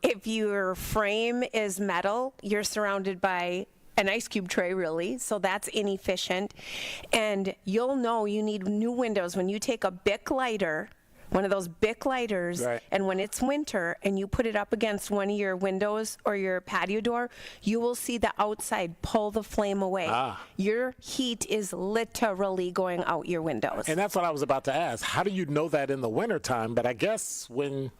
If your frame is metal, you're surrounded by an ice cube tray, really, so that's inefficient. And you'll know you need new windows when you take a Bic lighter, one of those Bic lighters, and when it's winter and you put it up against one of your windows or your patio door, you will see the outside pull the flame away. Your heat is literally going out your windows. And that's what I was about to ask. How do you know that in the wintertime? But I guess when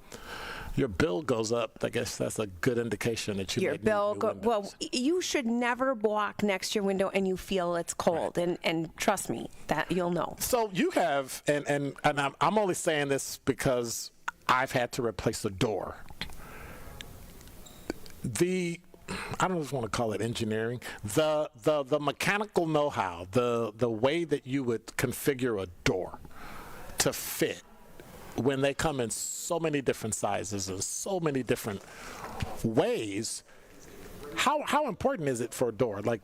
your bill goes up, I guess that's a good indication that you might need new windows. Well, you should never walk next to your window and you feel it's cold, and trust me, that you'll know. So you have, and I'm only saying this because I've had to replace a door. I don't just want to call it engineering. The mechanical know-how, the way that you would configure a door to fit when they come in so many different sizes and so many different ways, how important is it for a door? Like,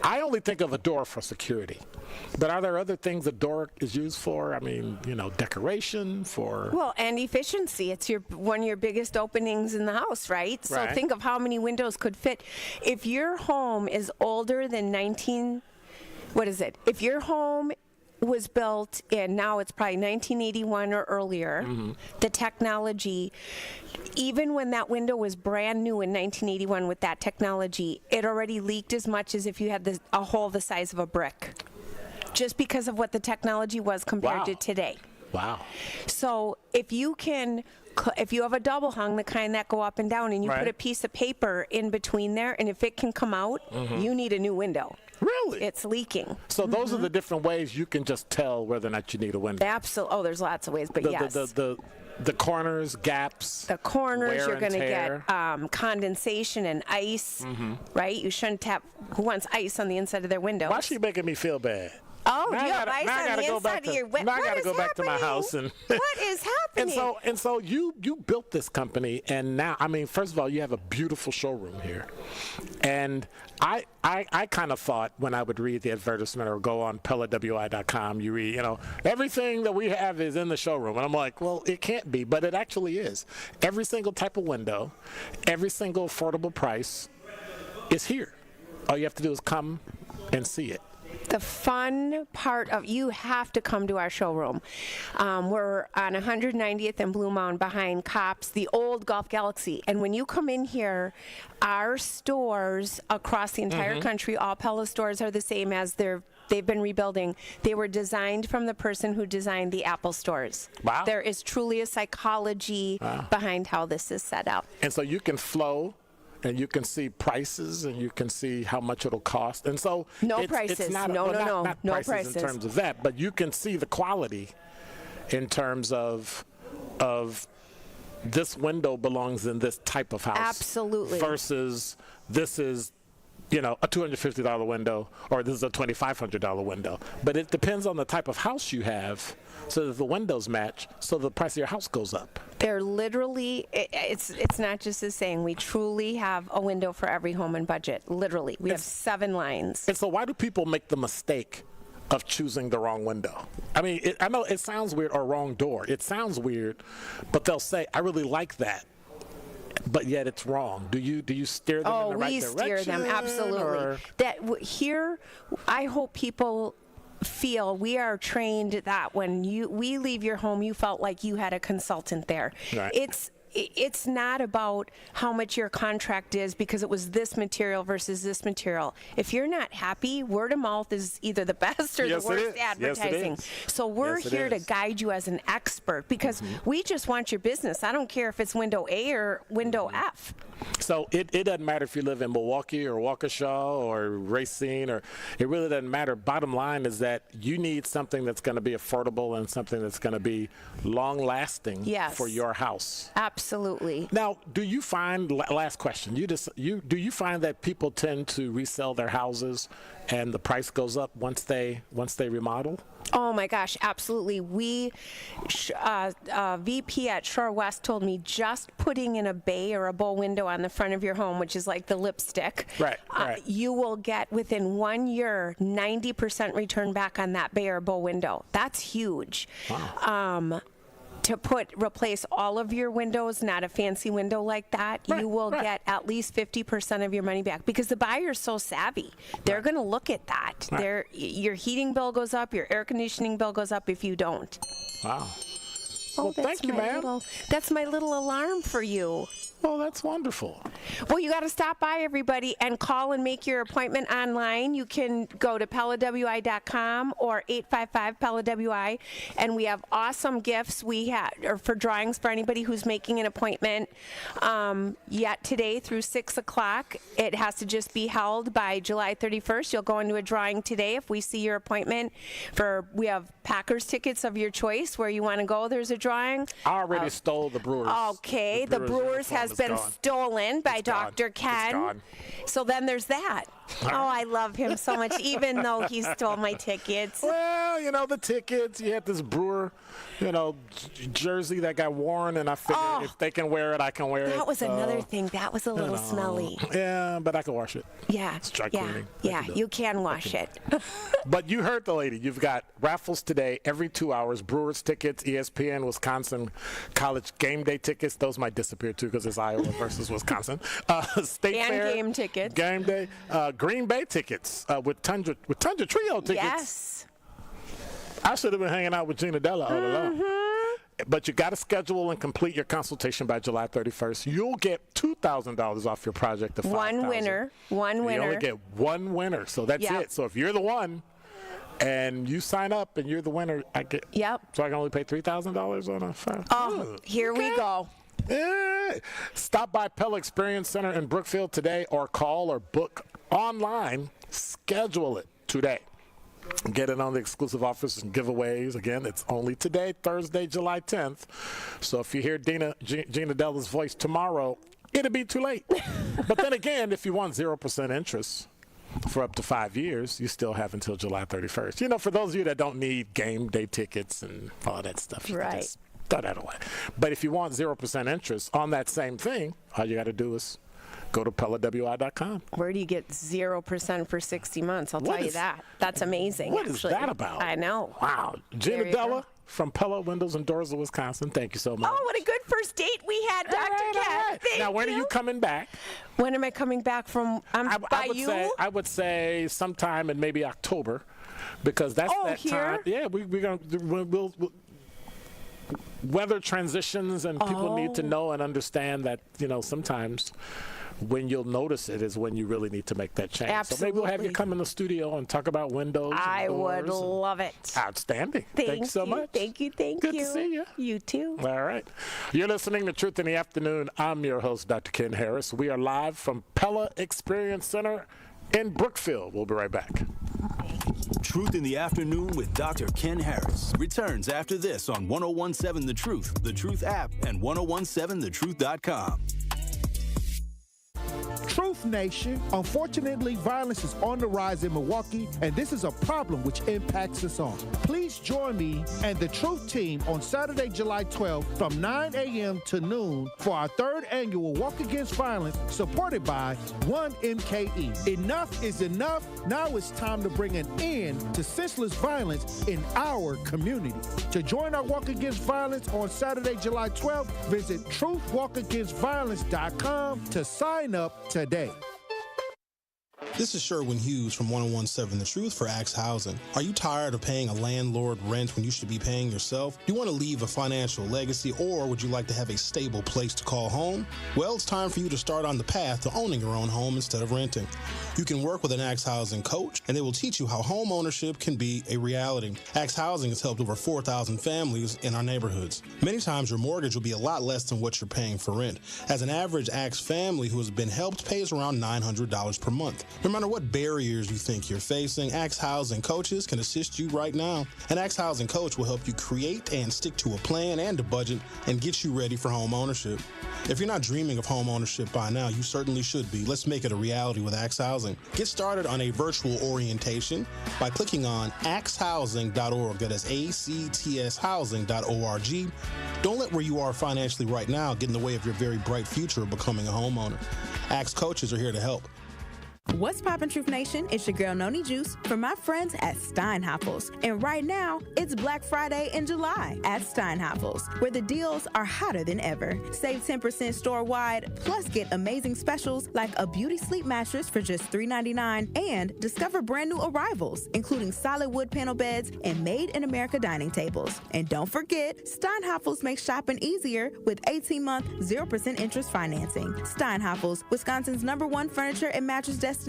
I only think of a door for security, but are there other things a door is used for? I mean, decoration for... Well, and efficiency. It's one of your biggest openings in the house, right? So think of how many windows could fit. If your home is older than if your home was built in, now it's probably 1981 or earlier, the technology, even when that window was brand new in 1981 with that technology, it already leaked as much as if you had a hole the size of a brick, just because of what the technology was compared to today. Wow. So if you have a double hung, the kind that go up and down, and you put a piece of paper in between there, and if it can come out, you need a new window. Really? It's leaking. So those are the different ways you can just tell whether or not you need a window. Absolutely. Oh, there's lots of ways, but yes. The corners, gaps. The corners, you're going to tear. get condensation and ice, right? You shouldn't have. Who wants ice on the inside of their window? Why is she making me feel bad? Oh, you have ice on the inside of your window. Now I got to go back to my house. What is happening? And so you built this company, and now, I mean, first of all, you have a beautiful showroom here. And I kind of thought when I would read the advertisement or go on PellaWI.com, you read, everything that we have is in the showroom. And I'm like, well, it can't be, but it actually is. Every single type of window, every single affordable price is here. All you have to do is come and see it. The fun part of you have to come to our showroom. We're on 190th and Blue Mound behind Cops, the old Golf Galaxy. And when you come in here, our stores across the entire country, all Pella stores are the same as they've been rebuilding. They were designed from the person who designed the Apple stores. Wow. There is truly a psychology behind how this is set up. And so you can flow, and you can see prices, and you can see how much it'll cost. And so no prices. It's not, no prices prices in terms of that, but you can see the quality in terms of this window belongs in this type of house. Absolutely. Versus this is a $250 window, or this is a $2,500 window. But it depends on the type of house you have, so that the windows match, so the price of your house goes up. They're literally, it's not just a saying. We truly have a window for every home and budget. Literally. We have 7 lines. And so why do people make the mistake of choosing the wrong window? I mean, I know it sounds weird, or wrong door. It sounds weird, but they'll say, I really like that. But yet it's wrong. Do you steer them in the right direction? Oh, we steer them, absolutely. Here, I hope people feel we are trained that when we leave your home, you felt like you had a consultant there. Right. It's not about how much your contract is because it was this material versus this material. If you're not happy, word of mouth is either the best or the worst advertising. So we're here to guide you as an expert because we just want your business. I don't care if it's window A or window F. So it doesn't matter if you live in Milwaukee or Waukesha or Racine, or it really doesn't matter. Bottom line is that you need something that's going to be affordable and something that's going to be long-lasting for your house. Absolutely. Now, do you find, last question, do you find that people tend to resell their houses and the price goes up once they remodel? Oh my gosh, absolutely. We, VP at Shore West told me just putting in a bay or a bow window on the front of your home, which is like the lipstick, right. You will get within 1 year 90% return back on that bay or bow window. That's huge. Wow. To replace all of your windows, not a fancy window like that, you will get at least 50% of your money back because the buyer's so savvy. They're going to look at that. Your heating bill goes up, your air conditioning bill goes up if you don't. Wow. Well, thank you, ma'am. That's my little alarm for you. Oh, that's wonderful. Well, you got to stop by, everybody, and call and make your appointment online. You can go to PellaWI.com or 855-PELLA-WI, and we have awesome gifts for drawings for anybody who's making an appointment yet today through 6 o'clock. It has to just be held by July 31st. You'll go into a drawing today if we see your appointment. We have Packers tickets of your choice where you want to go. There's a drawing. I already stole the Brewers. Okay, the Brewers has been stolen by Dr. Ken. So then there's that. Oh, I love him so much, even though he stole my tickets. Well, the tickets, you had this Brewer, jersey that got worn, and I figured if they can wear it, I can wear it. That was another thing. That was a little smelly. Yeah, but I can wash it. Yeah. It's dry cleaning. Yeah, you can wash it. But you heard the lady. You've got raffles today every 2 hours. Brewers tickets, ESPN, Wisconsin College game day tickets. Those might disappear, too, because it's Iowa versus Wisconsin. State and Fair. Game tickets. Game day. Green Bay tickets with Tundra Trio tickets. Yes. I should have been hanging out with Gina Della all along. But you got to schedule and complete your consultation by July 31st. You'll get $2,000 off your project of $5,000. One winner. You only get one winner, so that's it. So if you're the one and you sign up and you're the winner, I get. Yep. So I can only pay $3,000 on a $5,000. Oh, here we go. Yeah. Stop by Pella Experience Center in Brookfield today, or call or book online. Schedule it today. Get in on the exclusive offers and giveaways. Again, it's only today, Thursday, July 10th. So if you hear Gina Della's voice tomorrow, it'll be too late. But then again, if you want 0% interest for up to 5 years, you still have until July 31st. For those of you that don't need game day tickets and all that stuff, you can just throw that away. But if you want 0% interest on that same thing, all you got to do is go to PellaWI.com. Where do you get 0% for 60 months? I'll tell you that. That's amazing. What is that about? I know. Wow. Gina Della from Pella Windows and Doors of Wisconsin. Thank you so much. Oh, what a good first date we had, Dr. Kat. Now, when are you coming back? When am I coming back from? I would say sometime in maybe October, because that's that time. Yeah, we'll weather transitions, and people need to know and understand that sometimes when you'll notice it is when you really need to make that change. Absolutely. So maybe we'll have you come in the studio and talk about windows. I would love it. Outstanding. Thanks so much. Thank you. Good to see you. You too. All right. You're listening to Truth in the Afternoon. I'm your host, Dr. Ken Harris. We are live from Pella Experience Center in Brookfield. We'll be right back. Truth in the Afternoon with Dr. Ken Harris returns after this on 1017 The Truth, The Truth app, and 1017thetruth.com. Truth Nation, unfortunately, violence is on the rise in Milwaukee, and this is a problem which impacts us all. Please join me and the Truth team on Saturday, July 12th from 9 a.m. to noon for our third annual Walk Against Violence, supported by 1MKE. Enough is enough. Now it's time to bring an end to senseless violence in our community. To join our Walk Against Violence on Saturday, July 12th, visit truthwalkagainstviolence.com to sign up today. This is Sherwin Hughes from 1017 The Truth for Axe Housing. Are you tired of paying a landlord rent when you should be paying yourself? Do you want to leave a financial legacy, or would you like to have a stable place to call home? Well, it's time for you to start on the path to owning your own home instead of renting. You can work with an Axe Housing coach, and they will teach you how home ownership can be a reality. Axe Housing has helped over 4,000 families in our neighborhoods. Many times your mortgage will be a lot less than what you're paying for rent, as an average Axe family who has been helped pays around $900 per month. No matter what barriers you think you're facing, Axe Housing coaches can assist you right now. An Axe Housing coach will help you create and stick to a plan and a budget and get you ready for home ownership. If you're not dreaming of home ownership by now, you certainly should be. Let's make it a reality with Axe Housing. Get started on a virtual orientation by clicking on axehousing.org. That is ACTShousing.org. Don't let where you are financially right now get in the way of your very bright future of becoming a homeowner. Axe coaches are here to help. What's poppin', Truth Nation? It's your girl Noni Juice from my friends at Steinhafels. And right now, it's Black Friday in July at Steinhafels, where the deals are hotter than ever. Save 10% store-wide, plus get amazing specials like a beauty sleep mattress for just $3.99, and discover brand new arrivals, including solid wood panel beds and made-in-America dining tables. And don't forget, Steinhafels makes shopping easier with 18-month, 0% interest financing. Steinhafels, Wisconsin's #1 furniture and mattress destination.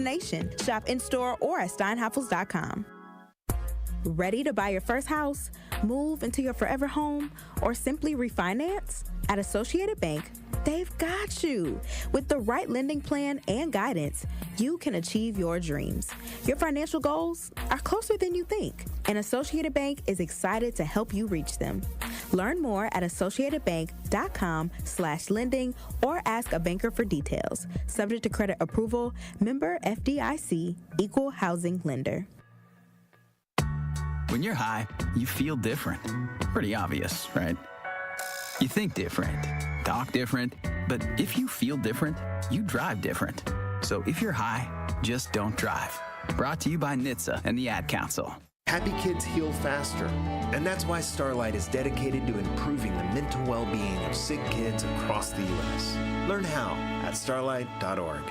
Shop in-store or at steinhafels.com. Ready to buy your first house, move into your forever home, or simply refinance? At Associated Bank, they've got you. With the right lending plan and guidance, you can achieve your dreams. Your financial goals are closer than you think, and Associated Bank is excited to help you reach them. Learn more at associatedbank.com/lending or ask a banker for details. Subject to credit approval, member FDIC, equal housing lender. When you're high, you feel different. Pretty obvious, right? You think different, talk different, but if you feel different, you drive different. So if you're high, just don't drive. Brought to you by NHTSA and the Ad Council. Happy kids heal faster, and that's why Starlight is dedicated to improving the mental well-being of sick kids across the U.S. Learn how at starlight.org.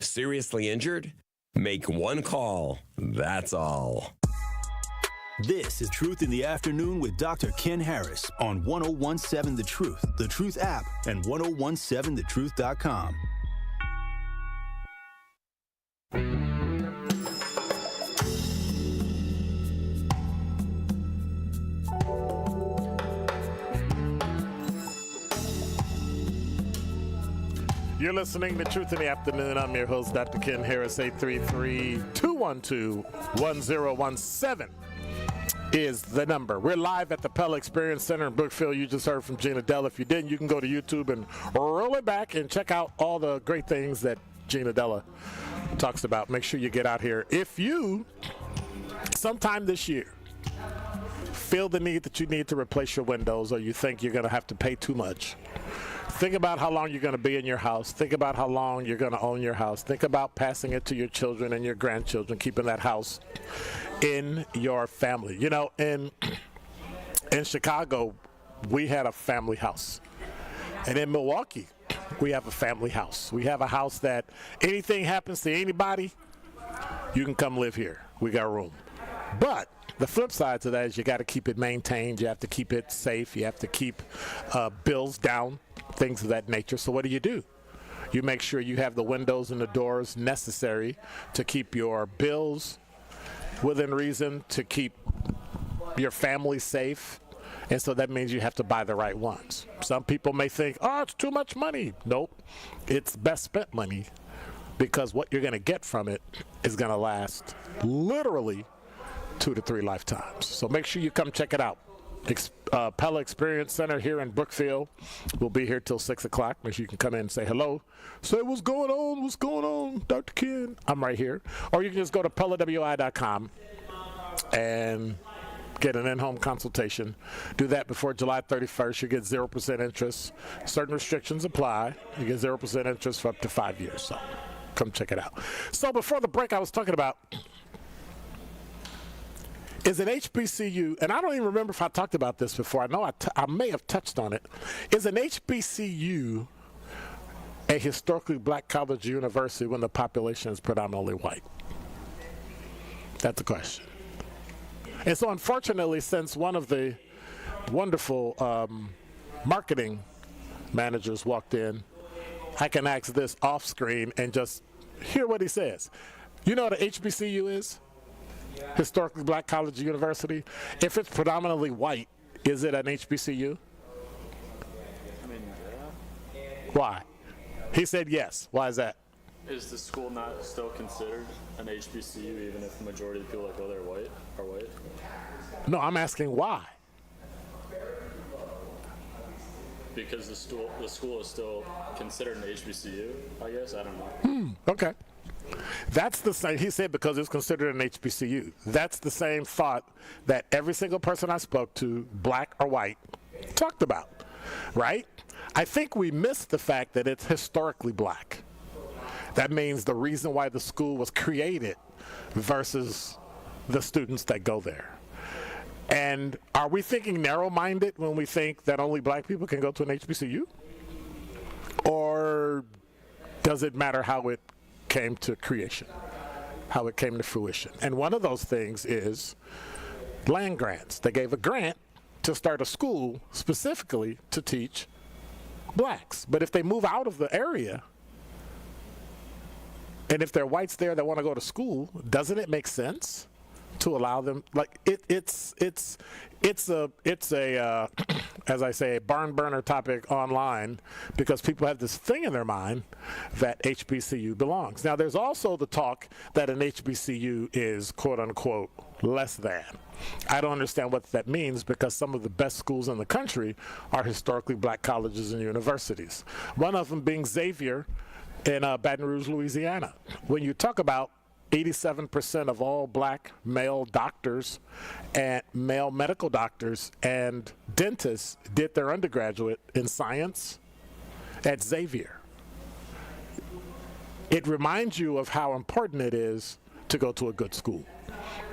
Seriously injured? Make one call. That's all. This is Truth in the Afternoon with Dr. Ken Harris on 1017 The Truth app, and 1017thetruth.com. You're listening to Truth in the Afternoon. I'm your host, Dr. Ken Harris. 833-212-1017 is the number. We're live at the Pella Experience Center in Brookfield. You just heard from Gina Della. If you didn't, you can go to YouTube and roll it back and check out all the great things that Gina Della talks about. Make sure you get out here. If you, sometime this year, feel the need that you need to replace your windows, or you think you're going to have to pay too much, think about how long you're going to be in your house. Think about how long you're going to own your house. Think about passing it to your children and your grandchildren, keeping that house in your family. You know, in Chicago, we had a family house. And in Milwaukee, we have a family house. We have a house that anything happens to anybody, you can come live here. We got room. But the flip side to that is you got to keep it maintained. You have to keep it safe. You have to keep bills down, things of that nature. So what do? You make sure you have the windows and the doors necessary to keep your bills within reason, to keep your family safe. And so that means you have to buy the right ones. Some people may think, oh, it's too much money. Nope. It's best spent money, because what you're going to get from it is going to last literally 2 to 3 lifetimes. So make sure you come check it out. Pella Experience Center here in Brookfield. We'll be here till 6 o'clock. Make sure you can come in and say hello. Say, what's going on, Dr. Ken? I'm right here. Or you can just go to PellaWI.com and get an in-home consultation. Do that before July 31st. You get 0% interest. Certain restrictions apply. You get 0% interest for up to 5 years. So come check it out. So before the break, I was talking about, is an HBCU, and I don't even remember if I talked about this before. I know I may have touched on it. Is an HBCU a historically black college or university when the population is predominantly white? That's the question. And so unfortunately, since one of the wonderful marketing managers walked in, I can ask this off screen and just hear what he says. You know what an HBCU is? Historically black college or university. If it's predominantly white, is it an HBCU? I mean, yeah. Why? He said yes. Why is that? Is the school not still considered an HBCU even if the majority of the people that go there are white? No, I'm asking why. Because the school is still considered an HBCU, I guess. I don't know. Okay. That's the same. He said because it's considered an HBCU. That's the same thought that every single person I spoke to, black or white, talked about, right? I think we missed the fact that it's historically black. That means the reason why the school was created versus the students that go there. And are we thinking narrow-minded when we think that only black people can go to an HBCU? Or does it matter how it came to creation, how it came to fruition? And one of those things is land grants. They gave a grant to start a school specifically to teach blacks. But if they move out of the area, and if there are whites there that want to go to school, doesn't it make sense to allow them. Like it's a as I say, a barn burner topic online because people have this thing in their mind that HBCU belongs. Now, there's also the talk that an HBCU is quote unquote less than. I don't understand what that means because some of the best schools in the country are historically black colleges and universities. One of them being Xavier in Baton Rouge, Louisiana. When you talk about 87% of all black male doctors and male medical doctors and dentists did their undergraduate in science at Xavier. It reminds you of how important it is to go to a good school.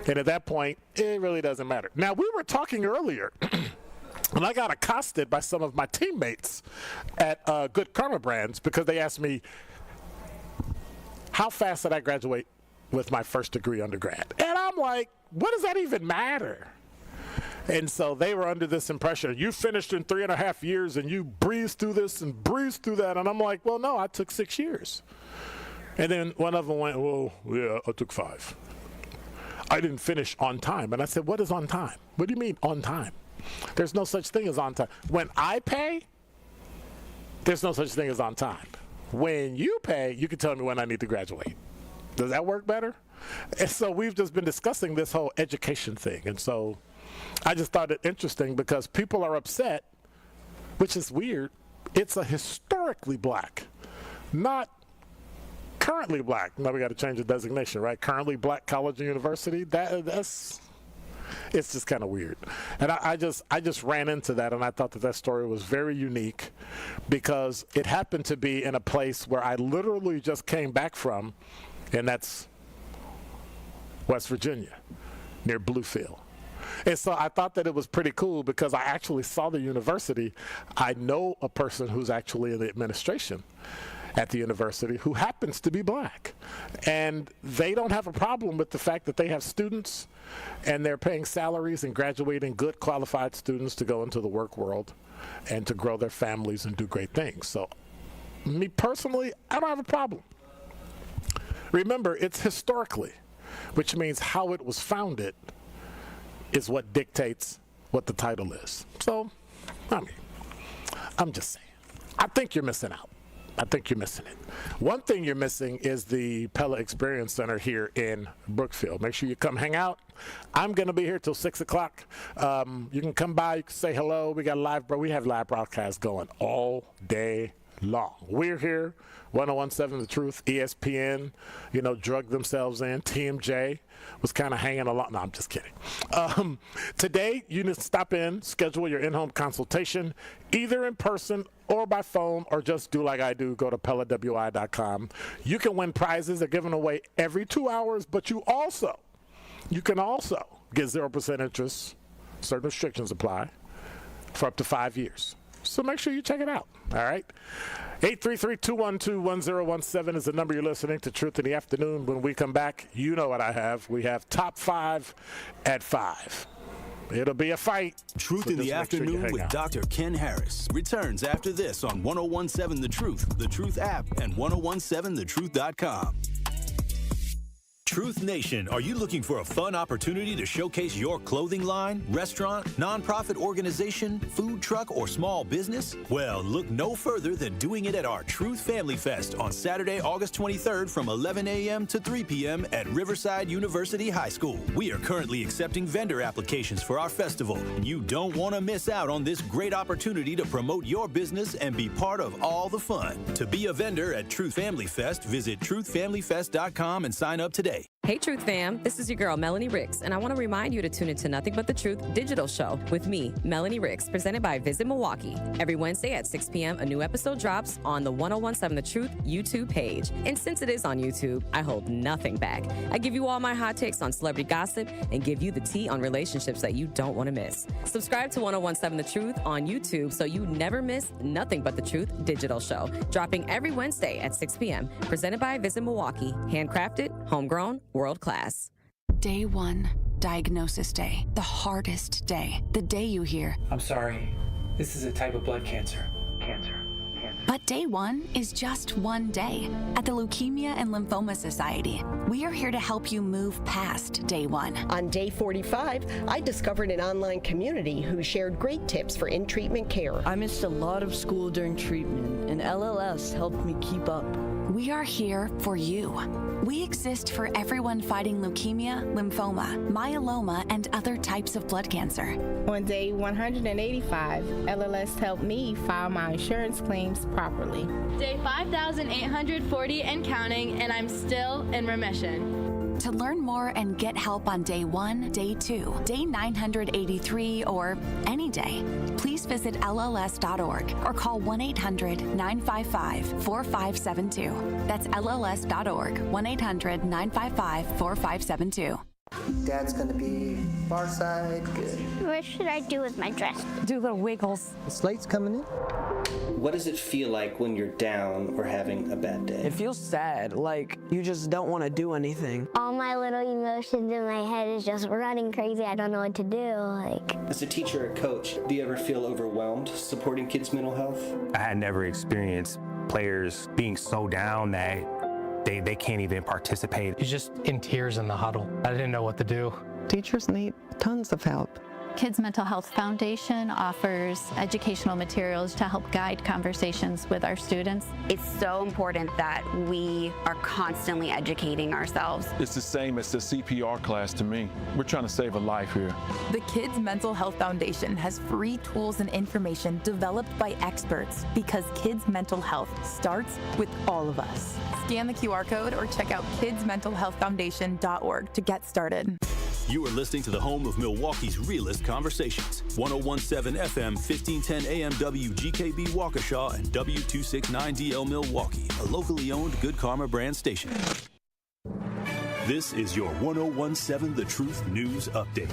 And at that point, it really doesn't matter. Now, we were talking earlier, and I got accosted by some of my teammates at Good Karma Brands because they asked me, how fast did I graduate with my first degree undergrad? And I'm like, what does that even matter? And so they were under this impression, you finished in 3.5 years and you breezed through this and breezed through that. And I'm like, well, no, I took 6 years. And then one of them went, well, yeah, I took 5. I didn't finish on time. And I said, what is on time? What do you mean on time? There's no such thing as on time. When I pay, there's no such thing as on time. When you pay, you can tell me when I need to graduate. Does that work better? And so we've just been discussing this whole education thing. And so I just thought it interesting because people are upset, which is weird. It's a historically black, not currently black. Now we got to change the designation, right? Currently black college and university. That's it's just kind of weird. And I just ran into that, and I thought that story was very unique because it happened to be in a place where I literally just came back from, and that's West Virginia, near Bluefield. And so I thought that it was pretty cool because I actually saw the university. I know a person who's actually in the administration at the university who happens to be black. And they don't have a problem with the fact that they have students and they're paying salaries and graduating good qualified students to go into the work world and to grow their families and do great things. So me personally, I don't have a problem. Remember, it's historically, which means how it was founded is what dictates what the title is. So, I mean, I'm just saying. I think you're missing out. I think you're missing it. One thing you're missing is the Pella Experience Center here in Brookfield. Make sure you come hang out. I'm going to be here till 6 o'clock. You can come by. You can say hello. We have live broadcasts going all day long. We're here. 101.7 The Truth, ESPN, drug themselves in. TMJ was kind of hanging along. No, I'm just kidding. Today, you need to stop in, schedule your in-home consultation, either in person or by phone, or just do like I do, go to PellaWI.com. You can win prizes. They're given away every 2 hours, but you can also get 0% interest, certain restrictions apply, for up to 5 years. So make sure you check it out, all right? 833-212-1017 is the number you're listening to Truth in the Afternoon. When we come back, you know what I have. We have Top 5 at 5. It'll be a fight. Truth in the Afternoon with Dr. Ken Harris returns after this on 101.7 The Truth, The Truth app, and 101.7thetruth.com. Truth Nation, are you looking for a fun opportunity to showcase your clothing line, restaurant, nonprofit organization, food truck, or small business? Well, look no further than doing it at our Truth Family Fest on Saturday, August 23rd from 11 a.m. to 3 p.m. at Riverside University High School. We are currently accepting vendor applications for our festival. You don't want to miss out on this great opportunity to promote your business and be part of all the fun. To be a vendor at Truth Family Fest, visit truthfamilyfest.com and sign up today. Hey, Truth fam. This is your girl, Melanie Ricks, and I want to remind you to tune into Nothing But the Truth digital show with me, Melanie Ricks, presented by Visit Milwaukee. Every Wednesday at 6 p.m., a new episode drops on the 101.7 The Truth YouTube page. And since it is on YouTube, I hold nothing back. I give you all my hot takes on celebrity gossip and give you the tea on relationships that you don't want to miss. Subscribe to 101.7 The Truth on YouTube so you never miss Nothing But the Truth digital show, dropping every Wednesday at 6 p.m., presented by Visit Milwaukee. Handcrafted, homegrown, world class. Day 1, diagnosis day. The hardest day. The day you hear, I'm sorry, this is a type of blood cancer. But day one is just one day. At the Leukemia and Lymphoma Society, we are here to help you move past day one. On day 45, I discovered an online community who shared great tips for in-treatment care. I missed a lot of school during treatment, and LLS helped me keep up. We are here for you. We exist for everyone fighting leukemia, lymphoma, myeloma, and other types of blood cancer. On day 185, LLS helped me file my insurance claims properly. Day 5,840 and counting, and I'm still in remission. To learn more and get help on day 1, day 2, day 983, or any day, please visit LLS.org or call 1-800-955-4572. That's LLS.org, 1-800-955-4572. Dad's gonna be far side, good. What should I do with my dress? Do little wiggles. The slate's coming in. What does it feel like when you're down or having a bad day? It feels sad, like you just don't want to do anything. All my little emotions in my head is just running crazy. I don't know what to do. As a teacher or coach, do you ever feel overwhelmed supporting kids' mental health? I had never experienced players being so down that they can't even participate. He's just in tears in the huddle. I didn't know what to do. Teachers need tons of help. Kids Mental Health Foundation offers educational materials to help guide conversations with our students. It's so important that we are constantly educating ourselves. It's the same as the CPR class to me. We're trying to save a life here. The Kids Mental Health Foundation has free tools and information developed by experts because kids' mental health starts with all of us. Scan the QR code or check out kidsmentalhealthfoundation.org to get started. You are listening to the home of Milwaukee's realest conversations. 101.7 FM, 1510 AM WGKB Waukesha and W269DL Milwaukee, a locally owned Good Karma brand station. This is your 101.7 The Truth News Update.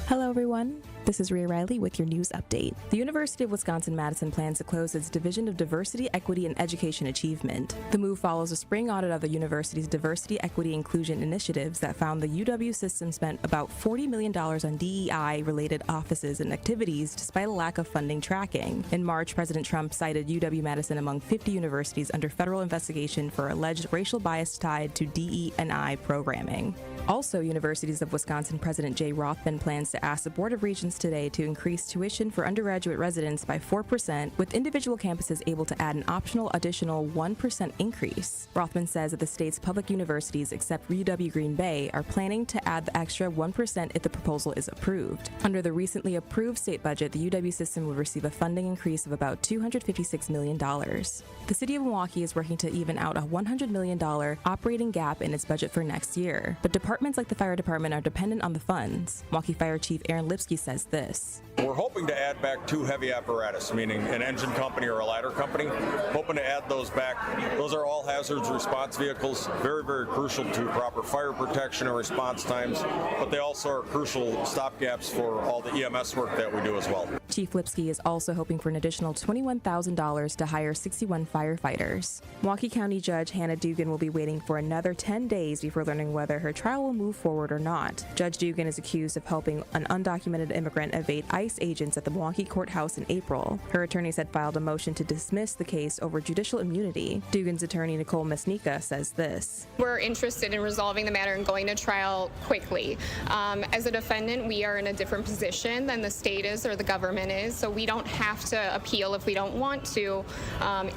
Hello, everyone. This is Rhea Riley with your news update. The University of Wisconsin-Madison plans to close its Division of Diversity, Equity, and Education Achievement. The move follows a spring audit of the university's diversity, equity, inclusion initiatives that found the UW system spent about $40 million on DEI-related offices and activities despite a lack of funding tracking. In March, President Trump cited UW-Madison among 50 universities under federal investigation for alleged racial bias tied to DE&I programming. Also, Universities of Wisconsin President Jay Rothman plans to ask the Board of Regents today to increase tuition for undergraduate residents by 4%, with individual campuses able to add an optional additional 1% increase. Rothman says that the state's public universities, except UW Green Bay, are planning to add the extra 1% if the proposal is approved. Under the recently approved state budget, the UW system will receive a funding increase of about $256 million. The city of Milwaukee is working to even out a $100 million operating gap in its budget for next year, but departments like the fire department are dependent on the funds. Milwaukee Fire Chief Aaron Lipsky says this. We're hoping to add back 2 heavy apparatus, meaning an engine company or a ladder company. Hoping to add those back. Those are all hazards response vehicles, very, very crucial to proper fire protection and response times, but they also are crucial stopgaps for all the EMS work that we do as well. Chief Lipsky is also hoping for an additional $21,000 to hire 61 firefighters. Milwaukee County Judge Hannah Dugan will be waiting for another 10 days before learning whether her trial will move forward or not. Judge Dugan is accused of helping an undocumented immigrant evade ICE agents at the Milwaukee courthouse in April. Her attorneys had filed a motion to dismiss the case over judicial immunity. Dugan's attorney Nicole Mesnica says this. We're interested in resolving the matter and going to trial quickly. As a defendant, we are in a different position than the state is or the government is, so we don't have to appeal if we don't want to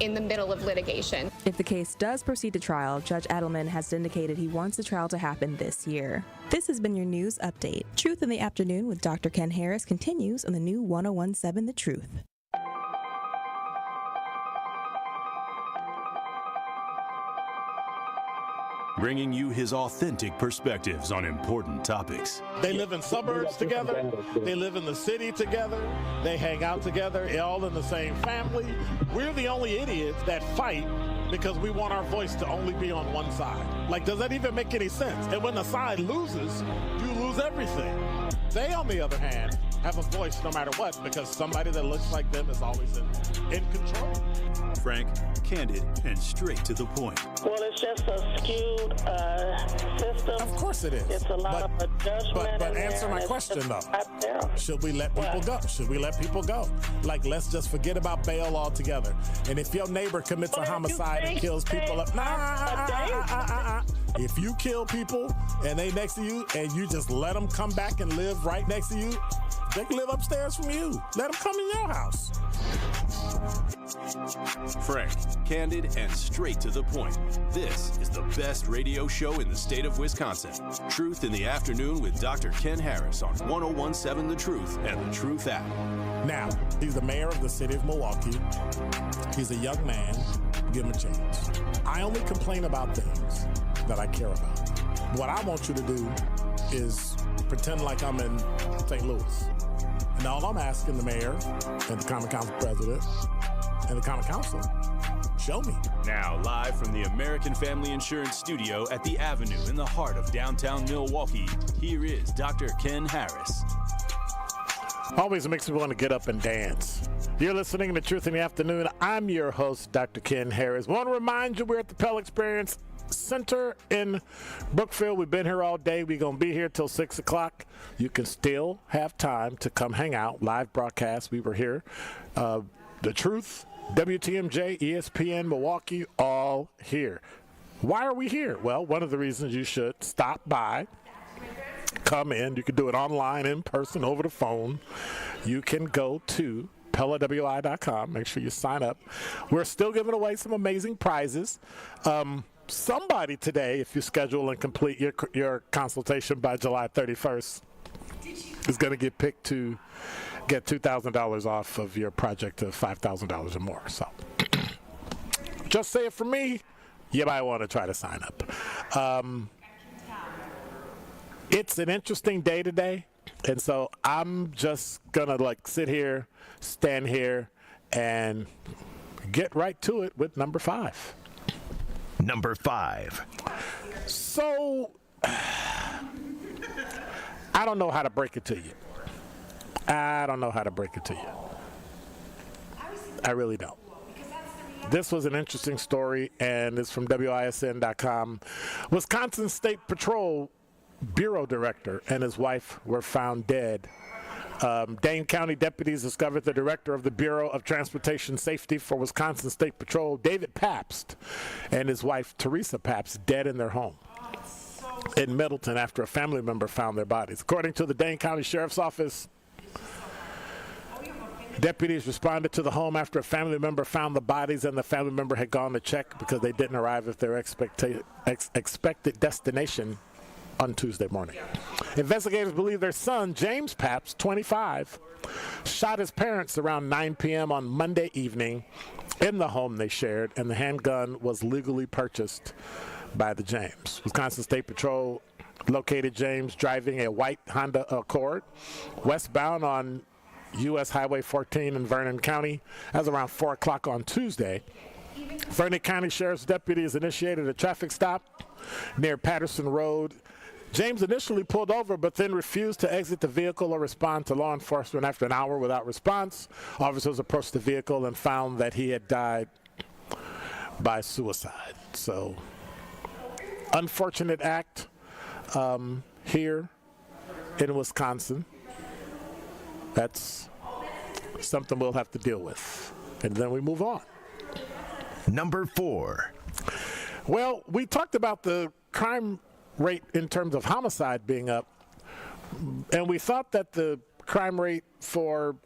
in the middle of litigation. If the case does proceed to trial, Judge Adelman has indicated he wants the trial to happen this year. This has been your news update. Truth in the Afternoon with Dr. Ken Harris continues on the new 101.7 The Truth. Bringing you his authentic perspectives on important topics. They live in suburbs together. They live in the city together. They hang out together, all in the same family. We're the only idiots that fight because we want our voice to only be on one side. Like, does that even make any sense? And when the side loses, you lose lose everything. They, on the other hand, have a voice no matter what, because somebody that looks like them is always in control. Frank, candid, and straight to the point. Well, it's just a skewed system. Of course it is. It's a lot of judgment. But answer my question, though. Should we let people go? Should we let people go? Like, let's just forget about bail altogether. And if your neighbor commits a homicide and kills people up, if you kill people and they next to you and you just let them come back and live right next to you, they can live upstairs from you. Let them come in your house. Frank, candid, and straight to the point. This is the best radio show in the state of Wisconsin. Truth in the Afternoon with Dr. Ken Harris on 1017 The Truth and The Truth app. Now, he's the mayor of the city of Milwaukee. He's a young man. Give him a chance. I only complain about things that I care about. What I want you to do is pretend like I'm in St. Louis. And all I'm asking the mayor and the Common Council president and the Common Council, show me. Now, live from the American Family Insurance Studio at the Avenue in the heart of downtown Milwaukee, here is Dr. Ken Harris. Always makes me want to get up and dance. You're listening to Truth in the Afternoon. I'm your host, Dr. Ken Harris. Want to remind you we're at the Pell Experience Center in Brookfield. We've been here all day. We're going to be here till 6 o'clock. You can still have time to come hang out. Live broadcast. We were here. The Truth, WTMJ, ESPN, Milwaukee, all here. Why are we here? Well, one of the reasons you should stop by, come in. You can do it online, in person, over the phone. You can go to PellaWI.com. Make sure you sign up. We're still giving away some amazing prizes. Somebody today, if you schedule and complete your consultation by July 31st, is going to get picked to get $2,000 off of your project of $5,000 or more. So just say it for me. You might want to try to sign up. It's an interesting day today, and so I'm just going to sit here, stand here, and get right to it with number 5. Number 5. So, I don't know how to break it to you. I really don't. This was an interesting story, and it's from WISN.com. Wisconsin State Patrol Bureau Director and his wife were found dead. Dane County deputies discovered the director of the Bureau of Transportation Safety for Wisconsin State Patrol, David Pabst, and his wife, Teresa Pabst, dead in their home in Middleton after a family member found their bodies. According to the Dane County Sheriff's Office, deputies responded to the home after a family member found the bodies, and the family member had gone to check because they didn't arrive at their expected destination on Tuesday morning. Investigators believe their son, James Pabst, 25, shot his parents around 9 p.m. on Monday evening in the home they shared, and the handgun was legally purchased by the James. Wisconsin State Patrol located James driving a white Honda Accord westbound on U.S. Highway 14 in Vernon County as around 4 o'clock on Tuesday. Vernon County Sheriff's deputies initiated a traffic stop near Patterson Road. James initially pulled over, but then refused to exit the vehicle or respond to law enforcement. After an hour without response, officers approached the vehicle and found that he had died by suicide. So, unfortunate act here in Wisconsin. That's something we'll have to deal with. And then we move on. Number 4. Well, we talked about the crime rate in terms of homicide being up, and we thought that the crime rate for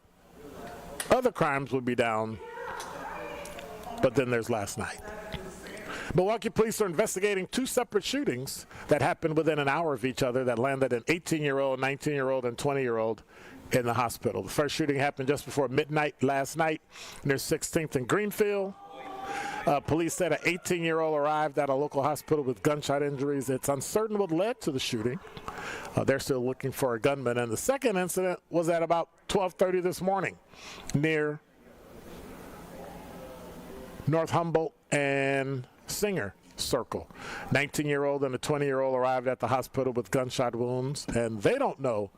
other crimes would be down, but then there's last night. Milwaukee police are investigating 2 separate shootings that happened within an hour of each other that landed an 18-year-old, 19-year-old, and 20-year-old in the hospital. The first shooting happened just before midnight last night near 16th and Greenfield. Police said an 18-year-old arrived at a local hospital with gunshot injuries. It's uncertain what led to the shooting. They're still looking for a gunman. And the second incident was at about 12:30 this morning near North Humboldt and Singer circle. 19-year-old and a 20-year-old arrived at the hospital with gunshot wounds, and they don't know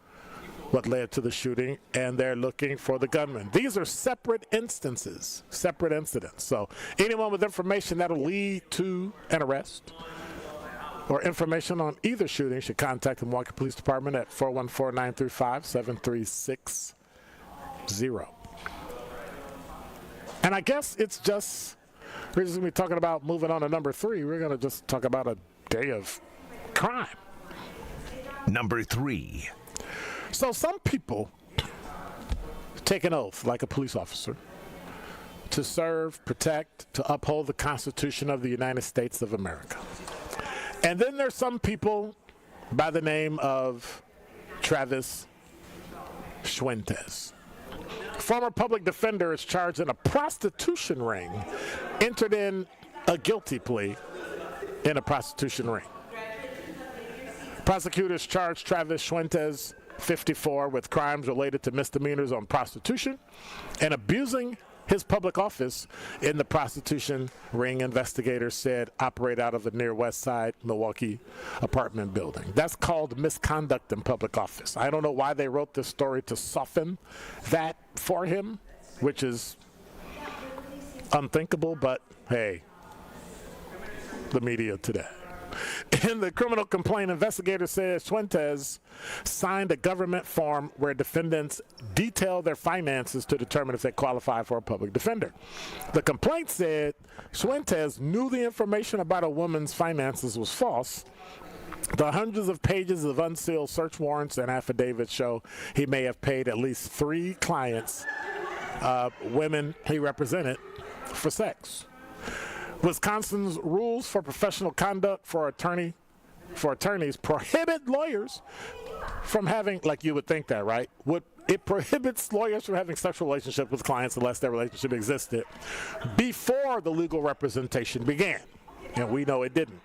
what led to the shooting, and they're looking for the gunman. These are separate instances, separate incidents. So anyone with information that will lead to an arrest or information on either shooting should contact the Milwaukee Police Department at 414-935-7360. And I guess it's just, we're just going to be talking about moving on to number 3. We're going to just talk about a day of crime. Number 3. So some people take an oath, like a police officer, to serve, protect, to uphold the Constitution of the United States of America. And then there's some people by the name of Travis Fuentes. Former public defender is charged in a prostitution ring, entered in a guilty plea in a prostitution ring. Prosecutors charged Travis Fuentes, 54, with crimes related to misdemeanors on prostitution and abusing his public office in the prostitution ring investigators said operate out of the near West Side Milwaukee apartment building. That's called misconduct in public office. I don't know why they wrote this story to soften that for him, which is unthinkable, but hey, the media today. In the criminal complaint, investigators said Fuentes signed a government form where defendants detail their finances to determine if they qualify for a public defender. The complaint said Fuentes knew the information about a woman's finances was false. The hundreds of pages of unsealed search warrants and affidavits show he may have paid at least 3 clients, women he represented, for sex. Wisconsin's rules for professional conduct for attorneys prohibit lawyers from having, like you would think that, right? It prohibits lawyers from having sexual relationships with clients unless their relationship existed before the legal representation began. And we know it didn't.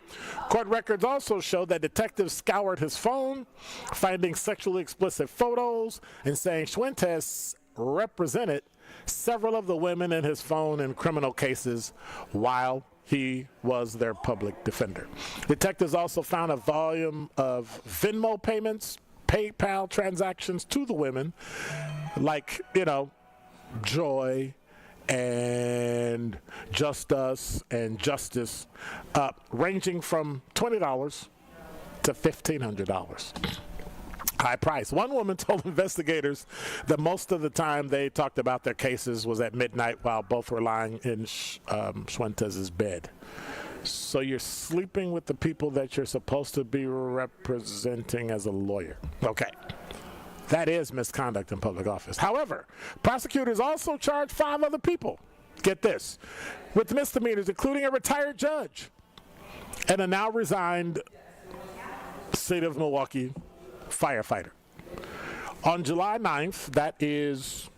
Court records also show that detectives scoured his phone, finding sexually explicit photos and saying Fuentes represented several of the women in his phone in criminal cases while he was their public defender. Detectives also found a volume of Venmo payments, PayPal transactions to the women, like, Joy and Just Us and Justice, ranging from $20 to $1,500. High price. One woman told investigators that most of the time they talked about their cases was at midnight while both were lying in Fuentes' bed. So you're sleeping with the people that you're supposed to be representing as a lawyer. Okay. That is misconduct in public office. However, prosecutors also charged 5 other people, get this, with misdemeanors, including a retired judge and a now resigned City of Milwaukee firefighter. On July 9th, that is,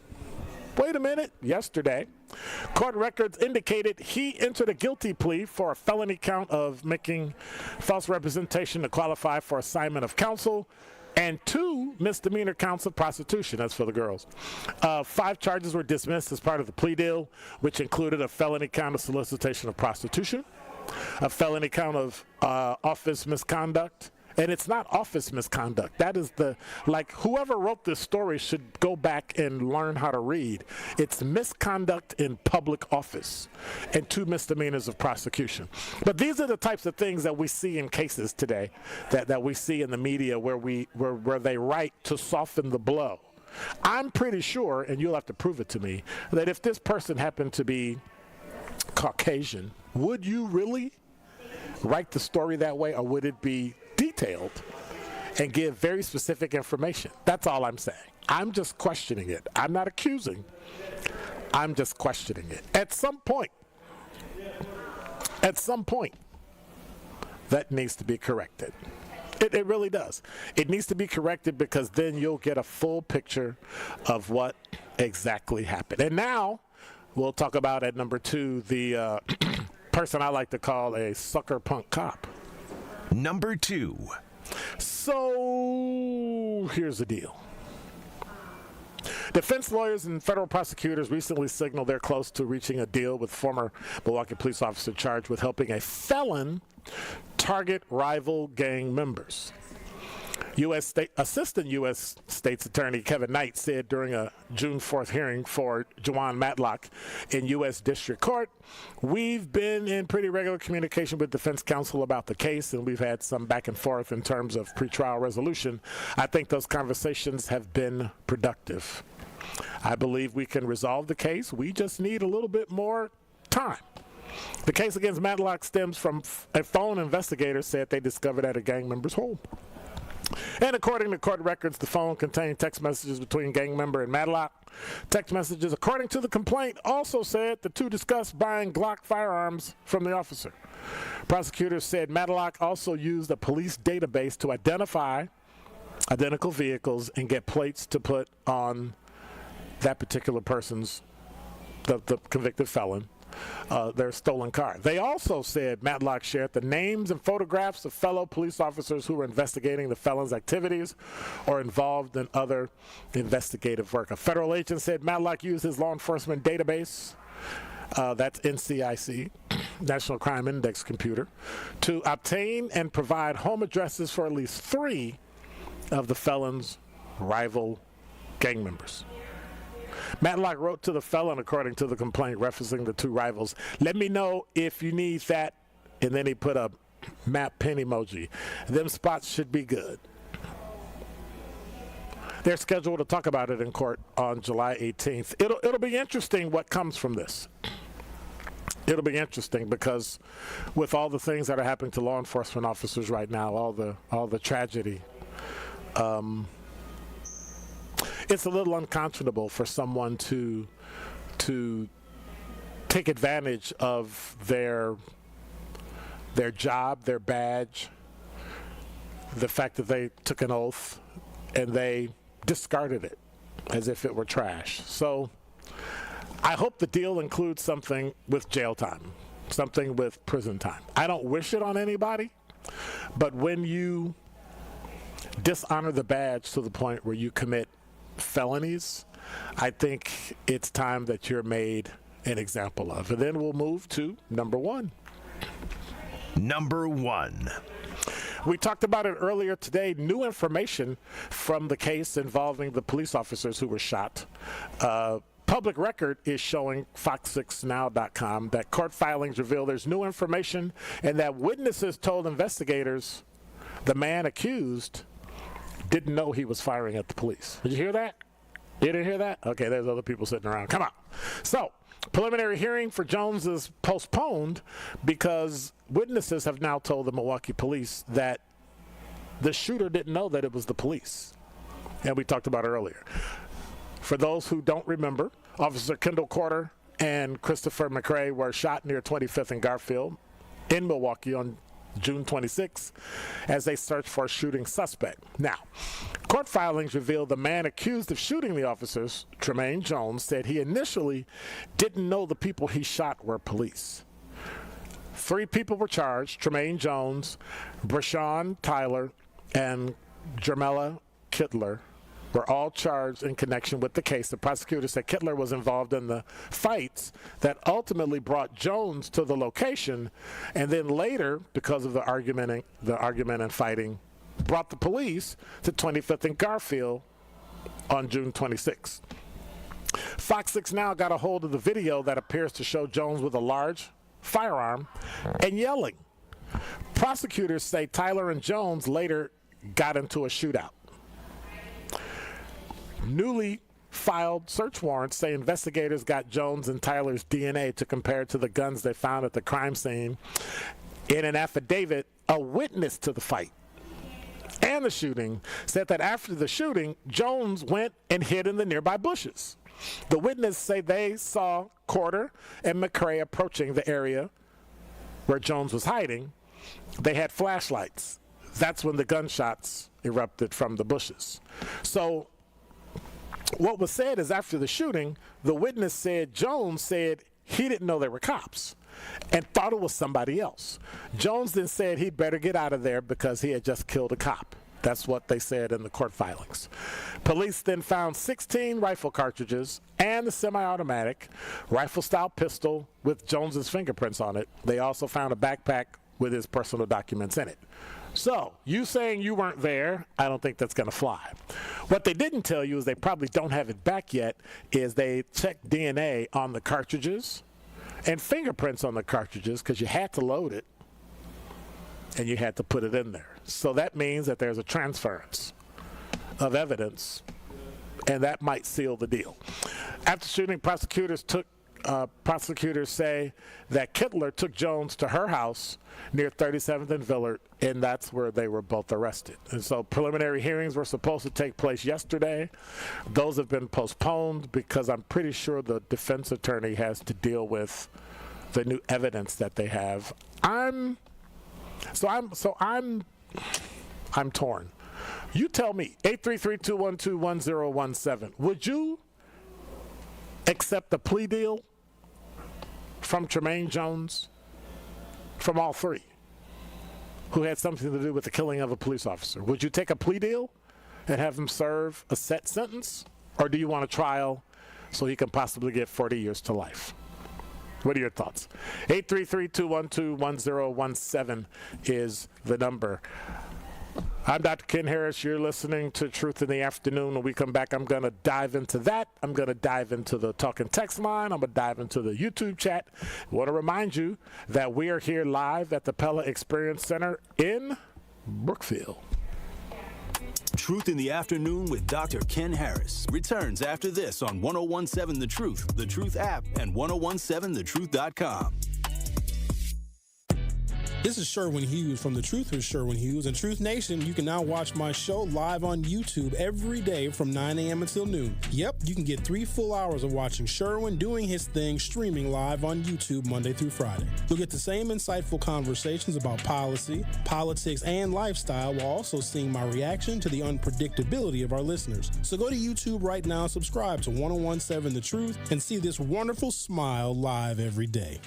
yesterday, court records indicated he entered a guilty plea for a felony count of making false representation to qualify for assignment of counsel and 2 misdemeanor counts of prostitution. That's for the girls. 5 charges were dismissed as part of the plea deal, which included a felony count of solicitation of prostitution, a felony count of office misconduct. And it's not office misconduct. That is whoever wrote this story should go back and learn how to read. It's misconduct in public office and 2 misdemeanors of prosecution. But these are the types of things that we see in cases today, that we see in the media where they write to soften the blow. I'm pretty sure, and you'll have to prove it to me, that if this person happened to be Caucasian, would you really write the story that way, or would it be detailed and give very specific information? That's all I'm saying. I'm just questioning it. I'm not accusing. I'm just questioning it. At some point, that needs to be corrected. It really does. It needs to be corrected, because then you'll get a full picture of what exactly happened. And now we'll talk about at number 2 the person I like to call a sucker punk cop. Number 2. So here's the deal. Defense lawyers and federal prosecutors recently signaled they're close to reaching a deal with former Milwaukee police officer charged with helping a felon target rival gang members. Assistant U.S. State's Attorney Kevin Knight said during a June 4th hearing for Juwan Matlock in U.S. District Court, "We've been in pretty regular communication with defense counsel about the case, and we've had some back and forth in terms of pretrial resolution. I think those conversations have been productive. I believe we can resolve the case. We just need a little bit more time." The case against Matlock stems from a phone investigator said they discovered at a gang member's home. And according to court records, the phone contained text messages between gang member and Matlock. Text messages, according to the complaint, also said the two discussed buying Glock firearms from the officer. Prosecutors said Matlock also used a police database to identify identical vehicles and get plates to put on that particular person's, the convicted felon, their stolen car. They also said Matlock shared the names and photographs of fellow police officers who were investigating the felon's activities or involved in other investigative work. A federal agent said Matlock used his law enforcement database, that's NCIC, National Crime Index computer, to obtain and provide home addresses for at least 3 of the felon's rival gang members. Matlock wrote to the felon, according to the complaint, referencing the 2 rivals, "Let me know if you need that," and then he put a map pin emoji. "Them spots should be good." They're scheduled to talk about it in court on July 18th. It'll be interesting what comes from this. It'll be interesting because with all the things that are happening to law enforcement officers right now, all the tragedy, it's a little unconscionable for someone to take advantage of their job, their badge, the fact that they took an oath and they discarded it as if it were trash. So I hope the deal includes something with jail time, something with prison time. I don't wish it on anybody, but when you dishonor the badge to the point where you commit felonies, I think it's time that you're made an example of. And then we'll move to number 1. Number 1. We talked about it earlier today. New information from the case involving the police officers who were shot. Public record is showing Fox6now.com that court filings reveal there's new information and that witnesses told investigators the man accused didn't know he was firing at the police. Did you hear that? You didn't hear that? Okay, there's other people sitting around. Come on. So, preliminary hearing for Jones is postponed because witnesses have now told the Milwaukee police that the shooter didn't know that it was the police. And we talked about it earlier. For those who don't remember, Officer Kendall Corder and Christopher McCray were shot near 25th and Garfield in Milwaukee on June 26 as they searched for a shooting suspect. Now, court filings reveal the man accused of shooting the officers, Tremaine Jones, said he initially didn't know the people he shot were police. 3 people were charged: Tremaine Jones, Brashawn Tyler, and Jermella Kittler were all charged in connection with the case. The prosecutor said Kittler was involved in the fights that ultimately brought Jones to the location, and then later, because of the argument and fighting, brought the police to 25th and Garfield on June 26. Fox 6 Now got a hold of the video that appears to show Jones with a large firearm and yelling. Prosecutors say Tyler and Jones later got into a shootout. Newly filed search warrants say investigators got Jones and Tyler's DNA to compare to the guns they found at the crime scene. In an affidavit, a witness to the fight and the shooting said that after the shooting, Jones went and hid in the nearby bushes. The witness say they saw Corder and McCray approaching the area where Jones was hiding. They had flashlights. That's when the gunshots erupted from the bushes. So what was said is after the shooting, the witness said Jones said he didn't know they were cops and thought it was somebody else. Jones then said he'd better get out of there because he had just killed a cop. That's what they said in the court filings. Police then found 16 rifle cartridges and a semi-automatic rifle-style pistol with Jones's fingerprints on it. They also found a backpack with his personal documents in it. So, you saying you weren't there, I don't think that's going to fly. What they didn't tell you is they probably don't have it back yet, is they checked DNA on the cartridges and fingerprints on the cartridges because you had to load it and you had to put it in there. So that means that there's a transference of evidence, and that might seal the deal. After shooting, prosecutors say that Kittler took Jones to her house near 37th and Villard, and that's where they were both arrested. And so preliminary hearings were supposed to take place yesterday. Those have been postponed because I'm pretty sure the defense attorney has to deal with the new evidence that they have. I'm torn. You tell me, 833-212-1017, would you accept a plea deal from Tremaine Jones, from all three, who had something to do with the killing of a police officer? Would you take a plea deal and have him serve a set sentence? Or do you want a trial so he can possibly get 40 years to life? What are your thoughts? 833-212-1017 is the number. I'm Dr. Ken Harris. You're listening to Truth in the Afternoon. When we come back, I'm going to dive into that. I'm going to dive into the talk and text line. I'm going to dive into the YouTube chat. I want to remind you that we are here live at the Pella Experience Center in Brookfield. Truth in the Afternoon with Dr. Ken Harris returns after this on 1017 The Truth, the Truth app, and 1017thetruth.com. This is Sherwin Hughes from The Truth with Sherwin Hughes. And Truth Nation, you can now watch my show live on YouTube every day from 9 a.m. until noon. Yep, you can get 3 full hours of watching Sherwin doing his thing streaming live on YouTube Monday through Friday. You'll get the same insightful conversations about policy, politics, and lifestyle while also seeing my reaction to the unpredictability of our listeners. So go to YouTube right now and subscribe to 1017 The Truth and see this wonderful smile live every day.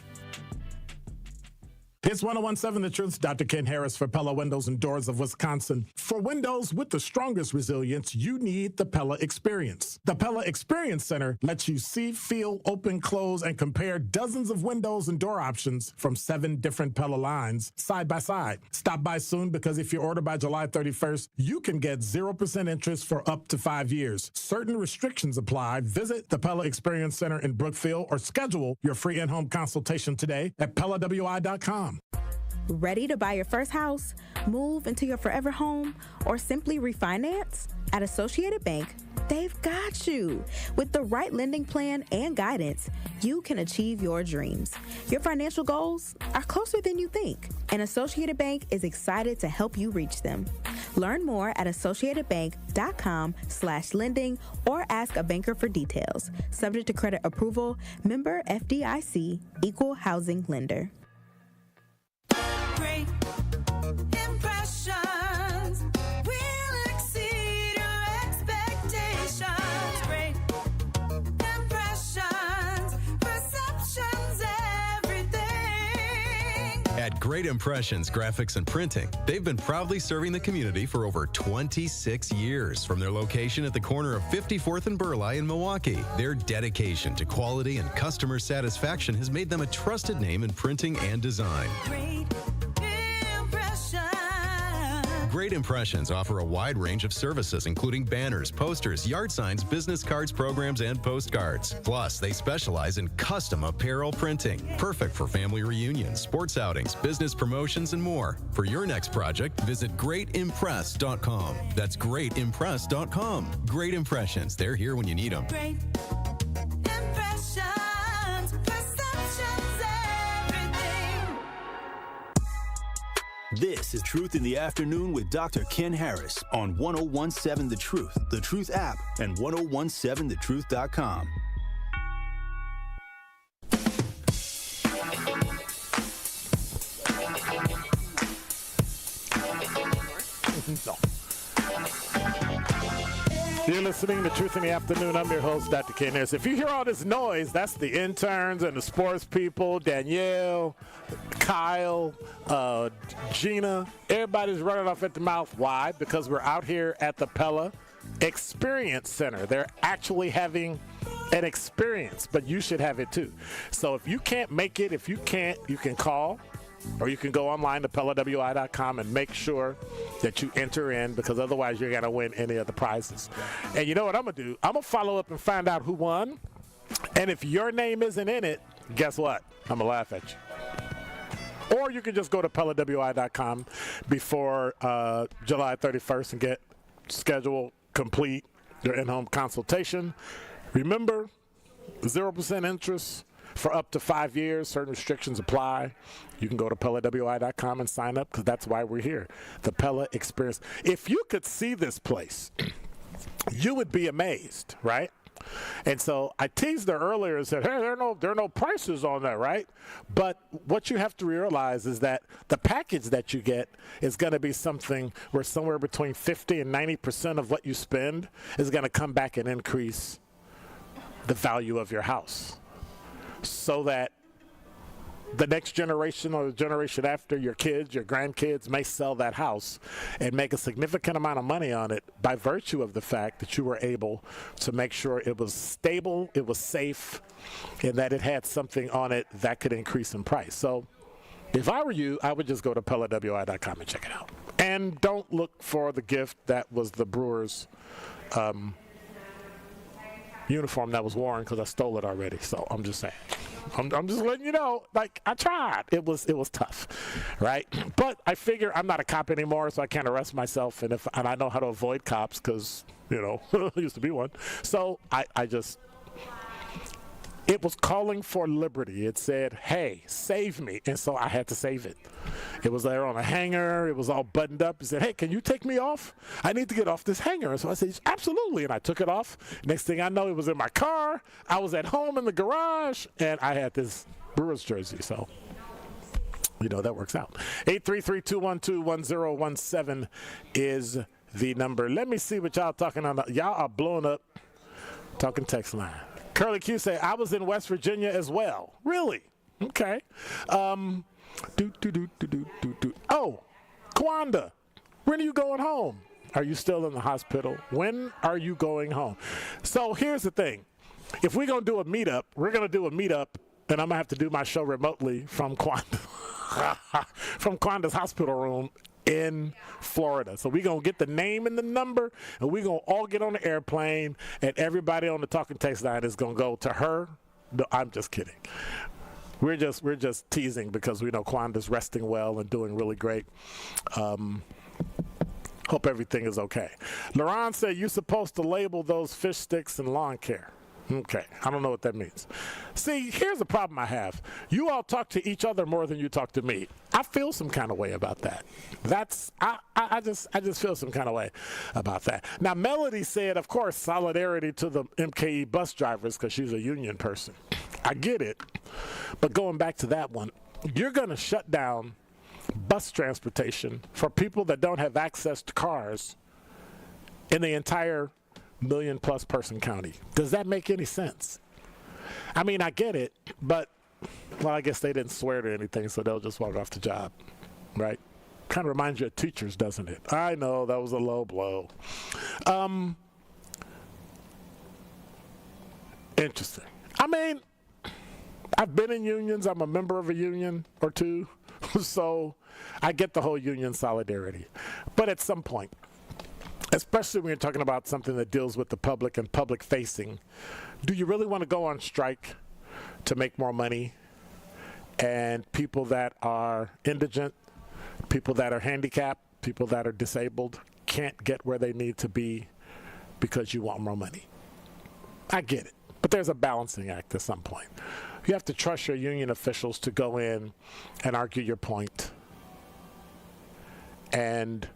It's 1017 The Truth. Dr. Ken Harris for Pella Windows and Doors of Wisconsin. For windows with the strongest resilience, you need the Pella Experience. The Pella Experience Center lets you see, feel, open, close, and compare dozens of windows and door options from 7 different Pella lines side by side. Stop by soon because if you order by July 31st, you can get 0% interest for up to 5 years. Certain restrictions apply. Visit the Pella Experience Center in Brookfield or schedule your free in-home consultation today at PellaWI.com. Ready to buy your first house, move into your forever home, or simply refinance? At Associated Bank, they've got you. With the right lending plan and guidance, you can achieve your dreams. Your financial goals are closer than you think, and Associated Bank is excited to help you reach them. Learn more at associatedbank.com/lending or ask a banker for details. Subject to credit approval, member FDIC, equal housing lender. Great impressions will exceed your expectations. Great impressions, perceptions, everything. At Great Impressions Graphics and Printing, they've been proudly serving the community for over 26 years. From their location at the corner of 54th and Burleigh in Milwaukee, their dedication to quality and customer satisfaction has made them a trusted name in printing and design. Great Impressions offer a wide range of services, including banners, posters, yard signs, business cards, programs, and postcards. Plus, they specialize in custom apparel printing, perfect for family reunions, sports outings, business promotions, and more. For your next project, visit greatimpress.com. That's greatimpress.com. Great Impressions. They're here when you need them. Great impressions, perceptions, everything. This is Truth in the Afternoon with Dr. Ken Harris on 1017 The Truth, the Truth app, and 1017thetruth.com. You're listening to Truth in the Afternoon. I'm your host, Dr. Ken Harris. If you hear all this noise, that's the interns and the sports people, Danielle, Kyle, Gina. Everybody's running off at the mouth. Why? Because we're out here at the Pella Experience Center. They're actually having an experience, but you should have it too. So if you can't make it, you can call, or you can go online to PellaWI.com and make sure that you enter in, because otherwise you're going to win any of the prizes. And you know what I'm going to do? I'm going to follow up and find out who won. And if your name isn't in it, guess what? I'm going to laugh at you. Or you can just go to PellaWI.com before July 31st and get schedule complete your in-home consultation. Remember, 0% interest for up to 5 years. Certain restrictions apply. You can go to PellaWI.com and sign up, because that's why we're here. The Pella Experience. If you could see this place, you would be amazed, right? And so I teased her earlier and said, hey, there are no prices on that, right? But what you have to realize is that the package that you get is going to be something where somewhere between 50 and 90% of what you spend is going to come back and increase the value of your house, so that the next generation or the generation after, your kids, your grandkids, may sell that house and make a significant amount of money on it by virtue of the fact that you were able to make sure it was stable, it was safe, and that it had something on it that could increase in price. So if I were you, I would just go to PellaWI.com and check it out. And don't look for the gift that was the Brewers uniform that was worn, because I stole it already. So I'm just saying. I'm just letting you know, like, I tried. It was tough, right? But I figure I'm not a cop anymore, so I can't arrest myself, and I know how to avoid cops, because, you know, I used to be one. So it was calling for liberty. It said, hey, save me. And so I had to save it. It was there on a hanger. It was all buttoned up. It said, hey, can you take me off? I need to get off this hanger. And so I said, absolutely. And I took it off. Next thing I know, it was in my car. I was at home in the garage, and I had this Brewers jersey. So, you know, that works out. 833-212-1017 is the number. Let me see what y'all talking on. Y'all are blowing up. Talking text line. Curly Q say, I was in West Virginia as well. Really? Okay. Oh, Kwanda, when are you going home? Are you still in the hospital? When are you going home? So here's the thing. If we're going to do a meetup, we're going to do a meetup, and I'm going to have to do my show remotely from Kwanda's hospital room in Florida. So we're going to get the name and the number, and we're going to all get on the airplane, and everybody on the talking text line is going to go to her. No, I'm just kidding. We're just teasing, because we know Kwanda's resting well and doing really great. Hope everything is okay. Laron said you're supposed to label those fish sticks in lawn care. Okay, I don't know what that means. See, here's the problem I have. You all talk to each other more than you talk to me. I feel some kind of way about that. I just feel some kind of way about that. Now, Melody said, of course, solidarity to the MKE bus drivers, because she's a union person. I get it. But going back to that one, you're going to shut down bus transportation for people that don't have access to cars in the entire million-plus person county. Does that make any sense? I mean, I get it, but, well, I guess they didn't swear to anything, so they'll just walk off the job, right? Kind of reminds you of teachers, doesn't it? I know, that was a low blow. Interesting. I mean, I've been in unions. I'm a member of a union or two, so I get the whole union solidarity. But at some point, especially when you're talking about something that deals with the public and public facing, do you really want to go on strike to make more money? And people that are indigent, people that are handicapped, people that are disabled can't get where they need to be because you want more money. I get it. But there's a balancing act at some point. You have to trust your union officials to go in and argue your point and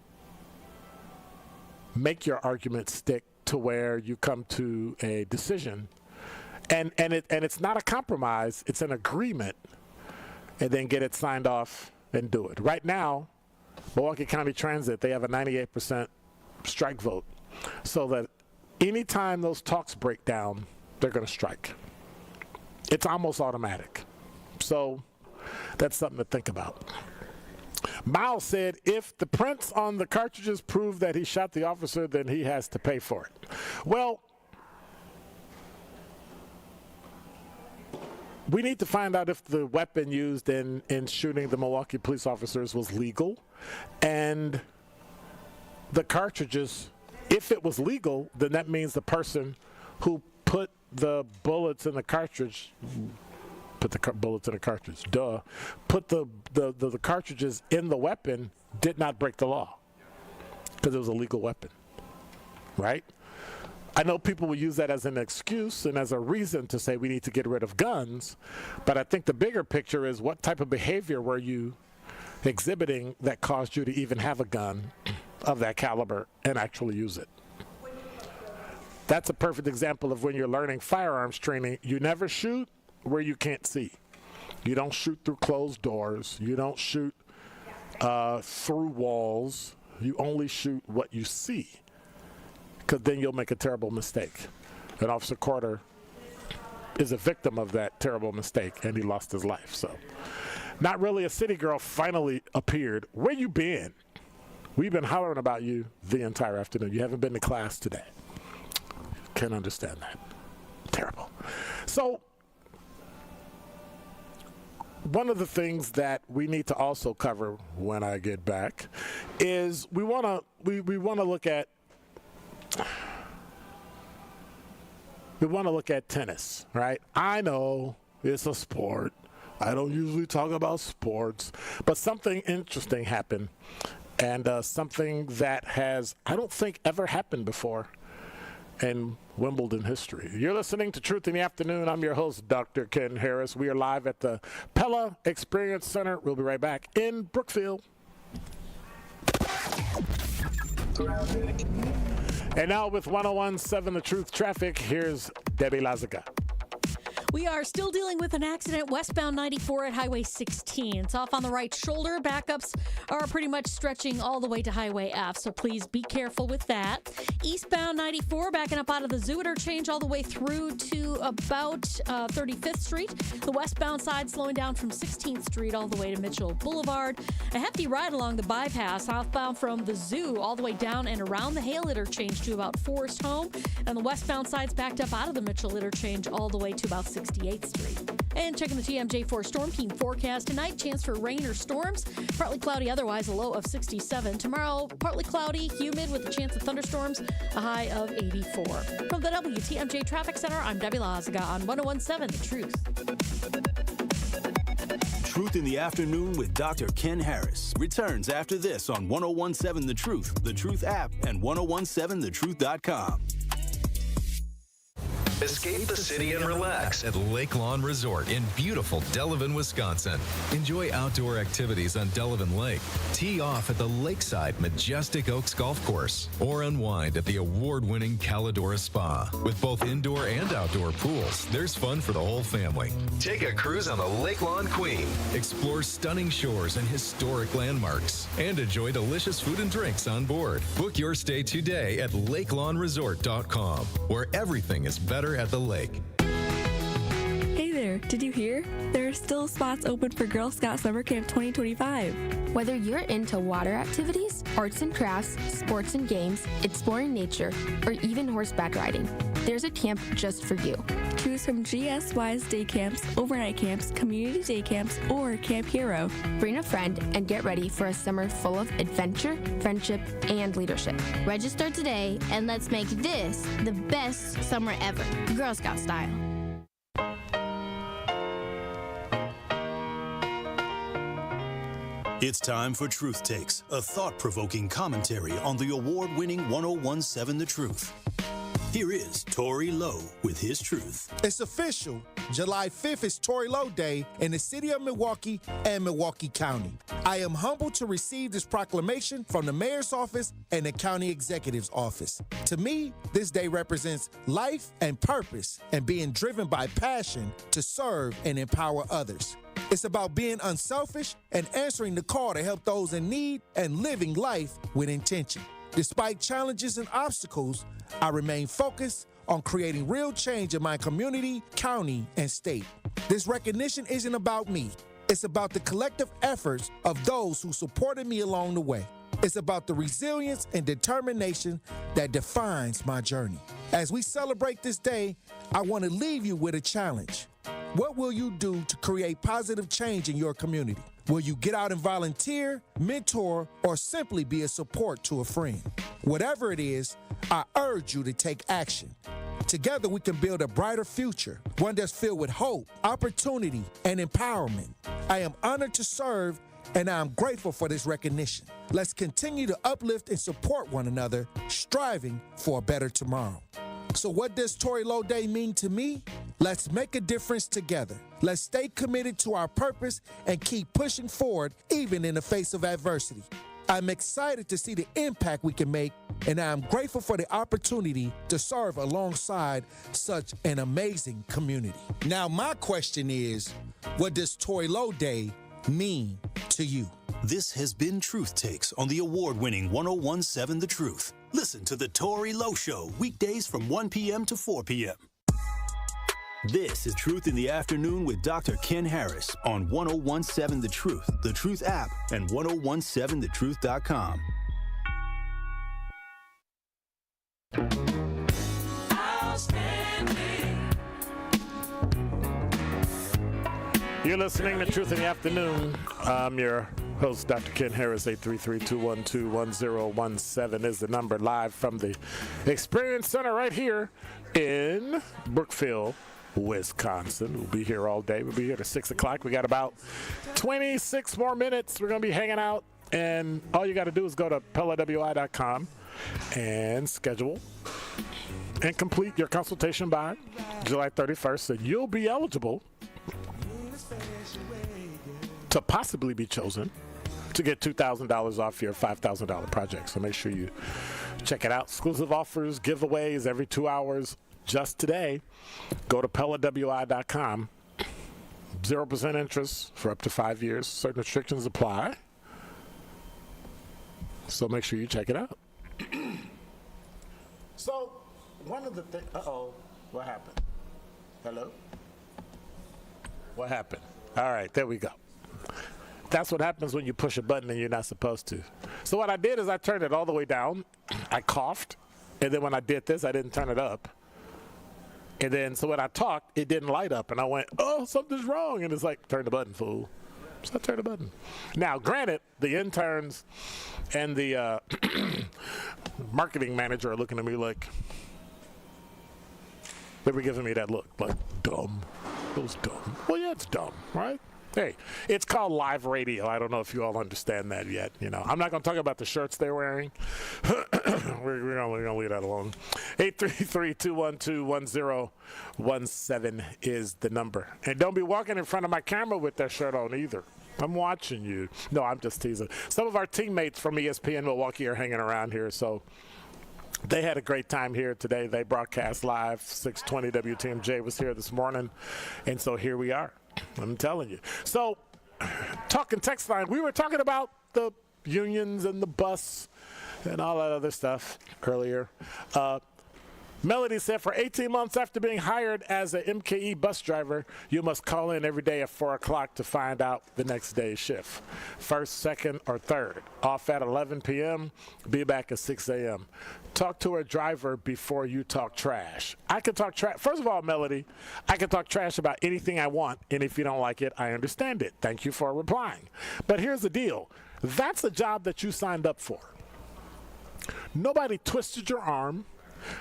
make your argument stick to where you come to a decision. And it's not a compromise, it's an agreement, and then get it signed off and do it. Right now, Milwaukee County Transit, they have a 98% strike vote, so that anytime those talks break down, they're going to strike. It's almost automatic. So that's something to think about. Miles said if the prints on the cartridges prove that he shot the officer, then he has to pay for it. Well, we need to find out if the weapon used in shooting the Milwaukee police officers was legal. And the cartridges, if it was legal, then that means the person who put the bullets in the cartridge, put the bullets in the cartridge, put the cartridges in the weapon did not break the law because it was a legal weapon, right? I know people will use that as an excuse and as a reason to say we need to get rid of guns, but I think the bigger picture is what type of behavior were you exhibiting that caused you to even have a gun of that caliber and actually use it? That's a perfect example of when you're learning firearms training. You never shoot where you can't see. You don't shoot through closed doors. You don't shoot through walls. You only shoot what you see, because then you'll make a terrible mistake. And Officer Carter is a victim of that terrible mistake, and he lost his life. So, Not Really a City Girl finally appeared. Where you been? We've been hollering about you the entire afternoon. You haven't been to class today. Can't understand that. Terrible. So, one of the things that we need to also cover when I get back is we want to look at tennis, right? I know it's a sport. I don't usually talk about sports, but something interesting happened, and something that has, I don't think, ever happened before in Wimbledon history. You're listening to Truth in the Afternoon. I'm your host, Dr. Ken Harris. We are live at the Pella Experience Center. We'll be right back in Brookfield. And now with 101.7 The Truth Traffic, here's Debbie Lazaga. We are still dealing with an accident westbound 94 at Highway 16. It's off on the right shoulder. Backups are pretty much stretching all the way to Highway F, so please be careful with that. Eastbound 94 backing up out of the Zoo interchange all the way through to about 35th Street. The westbound side slowing down from 16th Street all the way to Mitchell Boulevard. A hefty ride along the bypass southbound from the Zoo all the way down and around the Hale interchange to about Forest Home. And the westbound side's backed up out of the Mitchell interchange all the way to about 68th Street. And checking the TMJ4 Storm Team forecast tonight, chance for rain or storms. Partly cloudy otherwise, a low of 67. Tomorrow, partly cloudy, humid with a chance of thunderstorms, a high of 84. From the WTMJ Traffic Center, I'm Debbie Lazaga on 101.7 The Truth. Truth in the Afternoon with Dr. Ken Harris returns after this on 101.7 The Truth app, and 1017thetruth.com. Escape the city and relax at Lake Lawn Resort in beautiful Delavan, Wisconsin. Enjoy outdoor activities on Delavan Lake. Tee off at the lakeside Majestic Oaks Golf Course, or unwind at the award-winning Calidora Spa. With both indoor and outdoor pools, there's fun for the whole family. Take a cruise on the Lake Lawn Queen. Explore stunning shores and historic landmarks, and enjoy delicious food and drinks on board. Book your stay today at lakelawnresort.com, where everything is better at the lake. Hey there, did you hear? There are still spots open for Girl Scout Summer Camp 2025. Whether you're into water activities, arts and crafts, sports and games, exploring nature, or even horseback riding, there's a camp just for you. Choose from GSY's day camps, overnight camps, community day camps, or Camp Hero. Bring a friend and get ready for a summer full of adventure, friendship, and leadership. Register today and let's make this the best summer ever, Girl Scout style. It's time for Truth Takes, a thought-provoking commentary on the award-winning 101.7 The Truth. Here is Tory Lowe with his truth. It's official. July 5th is Tory Lowe Day in the city of Milwaukee and Milwaukee County. I am humbled to receive this proclamation from the mayor's office and the county executive's office. To me, this day represents life and purpose and being driven by passion to serve and empower others. It's about being unselfish and answering the call to help those in need and living life with intention. Despite challenges and obstacles, I remain focused on creating real change in my community, county, and state. This recognition isn't about me. It's about the collective efforts of those who supported me along the way. It's about the resilience and determination that defines my journey. As we celebrate this day, I want to leave you with a challenge. What will you do to create positive change in your community? Will you get out and volunteer, mentor, or simply be a support to a friend? Whatever it is, I urge you to take action. Together, we can build a brighter future, one that's filled with hope, opportunity, and empowerment. I am honored to serve, and I am grateful for this recognition. Let's continue to uplift and support one another, striving for a better tomorrow. So what does Tory Low Day mean to me? Let's make a difference together. Let's stay committed to our purpose and keep pushing forward even in the face of adversity. I'm excited to see the impact we can make, and I'm grateful for the opportunity to serve alongside such an amazing community. Now, my question is, what does Tory Low Day mean to you? This has been Truth Takes on the award-winning 1017 The Truth. Listen to The Tory Low Show weekdays from 1 p.m. to 4 p.m. This is Truth in the Afternoon with Dr. Ken Harris on 1017 The Truth, The Truth app, and 1017thetruth.com. You're listening to Truth in the Afternoon. I'm your host, Dr. Ken Harris. 833-212-1017 is the number, live from the Experience Center right here in Brookfield, Wisconsin. We'll be here all day. We'll be here to 6 o'clock. We got about 26 more minutes. We're going to be hanging out, and all you got to do is go to PellaWI.com and schedule and complete your consultation by July 31st, and you'll be eligible to possibly be chosen to get $2,000 off your $5,000 project. So make sure you check it out. Exclusive offers, giveaways every 2 hours. Just today, go to PellaWI.com. 0% interest for up to 5 years. Certain restrictions apply. So make sure you check it out. So one of the things, what happened? Hello? What happened? All right, there we go. That's what happens when you push a button and you're not supposed to. So what I did is I turned it all the way down. I coughed. And then when I did this, I didn't turn it up. And then, so when I talked, it didn't light up. And I went, oh, something's wrong. And it's like, turn the button, fool. So I turned the button. Now, granted, the interns and the marketing manager are looking at me like, they were giving me that look, like, dumb. It was dumb. Well, yeah, it's dumb, right? Hey, it's called live radio. I don't know if you all understand that yet. You know, I'm not going to talk about the shirts they're wearing. we're going to leave that alone. 833-212-1017 is the number. And don't be walking in front of my camera with that shirt on either. I'm watching you. No, I'm just teasing. Some of our teammates from ESPN Milwaukee are hanging around here, so they had a great time here today. They broadcast live. 620 WTMJ was here this morning, and so here we are. I'm telling you. So, talking text line, we were talking about the unions and the bus and all that other stuff earlier. Melody said, for 18 months after being hired as an MKE bus driver, you must call in every day at 4 o'clock to find out the next day's shift. First, second, or third. Off at 11 p.m., be back at 6 a.m. Talk to a driver before you talk trash. I can talk trash. First of all, Melody, I can talk trash about anything I want, and if you don't like it, I understand it. Thank you for replying. But here's the deal. That's a job that you signed up for. Nobody twisted your arm.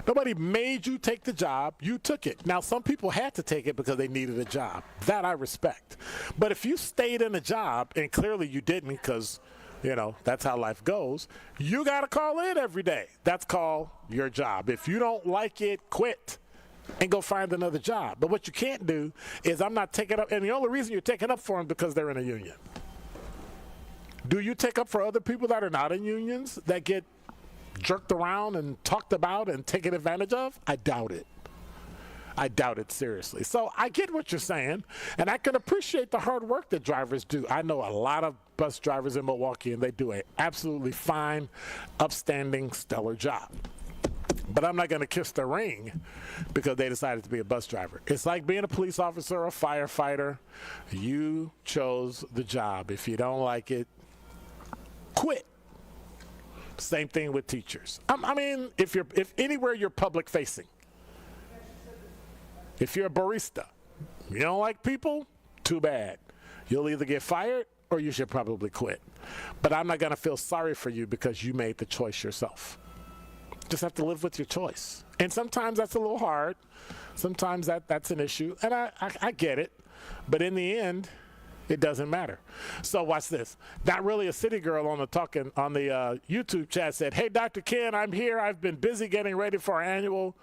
Nobody made you take the job. You took it. Now, some people had to take it because they needed a job. That I respect. But if you stayed in a job, and clearly you didn't because, you know, that's how life goes, you got to call in every day. That's called your job. If you don't like it, quit and go find another job. But what you can't do is I'm not taking up, and the only reason you're taking up for them because they're in a union. Do you take up for other people that are not in unions that get jerked around and talked about and taken advantage of? I doubt it. I doubt it seriously. So I get what you're saying, and I can appreciate the hard work that drivers do. I know a lot of bus drivers in Milwaukee, and they do an absolutely fine, upstanding, stellar job. But I'm not going to kiss the ring because they decided to be a bus driver. It's like being a police officer or a firefighter. You chose the job. If you don't like it, quit. Same thing with teachers. I mean, if anywhere you're public facing, if you're a barista, you don't like people, too bad. You'll either get fired or you should probably quit. But I'm not going to feel sorry for you because you made the choice yourself. Just have to live with your choice. And sometimes that's a little hard. Sometimes that's an issue. And I get it. But in the end, it doesn't matter. So watch this. Not really a city girl on the YouTube chat said, "Hey, Dr. Ken, I'm here. I've been busy getting ready for our annual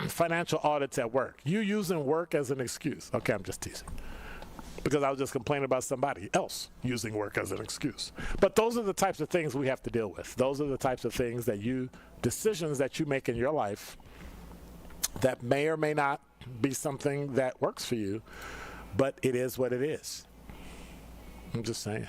financial audits at work." You using work as an excuse. Okay, I'm just teasing. Because I was just complaining about somebody else using work as an excuse. But those are the types of things we have to deal with. Those are the types of things decisions that you make in your life that may or may not be something that works for you, but it is what it is. I'm just saying.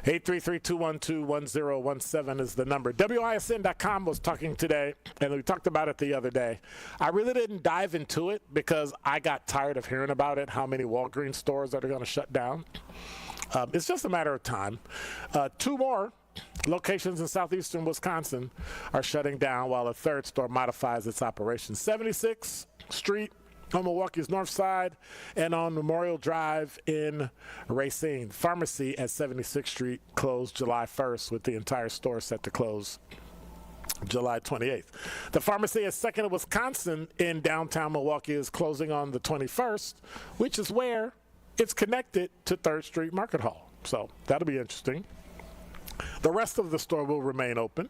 833-212-1017 is the number. WISN.com was talking today, and we talked about it the other day. I really didn't dive into it because I got tired of hearing about it, how many Walgreens stores that are going to shut down. It's just a matter of time. 2 more locations in southeastern Wisconsin are shutting down while a third store modifies its operations. 76th Street on Milwaukee's north side and on Memorial Drive in Racine. Pharmacy at 76th Street closed July 1st with the entire store set to close July 28th. The pharmacy at 2nd and Wisconsin in downtown Milwaukee is closing on the 21st, which is where it's connected to 3rd Street Market Hall. So that'll be interesting. The rest of the store will remain open.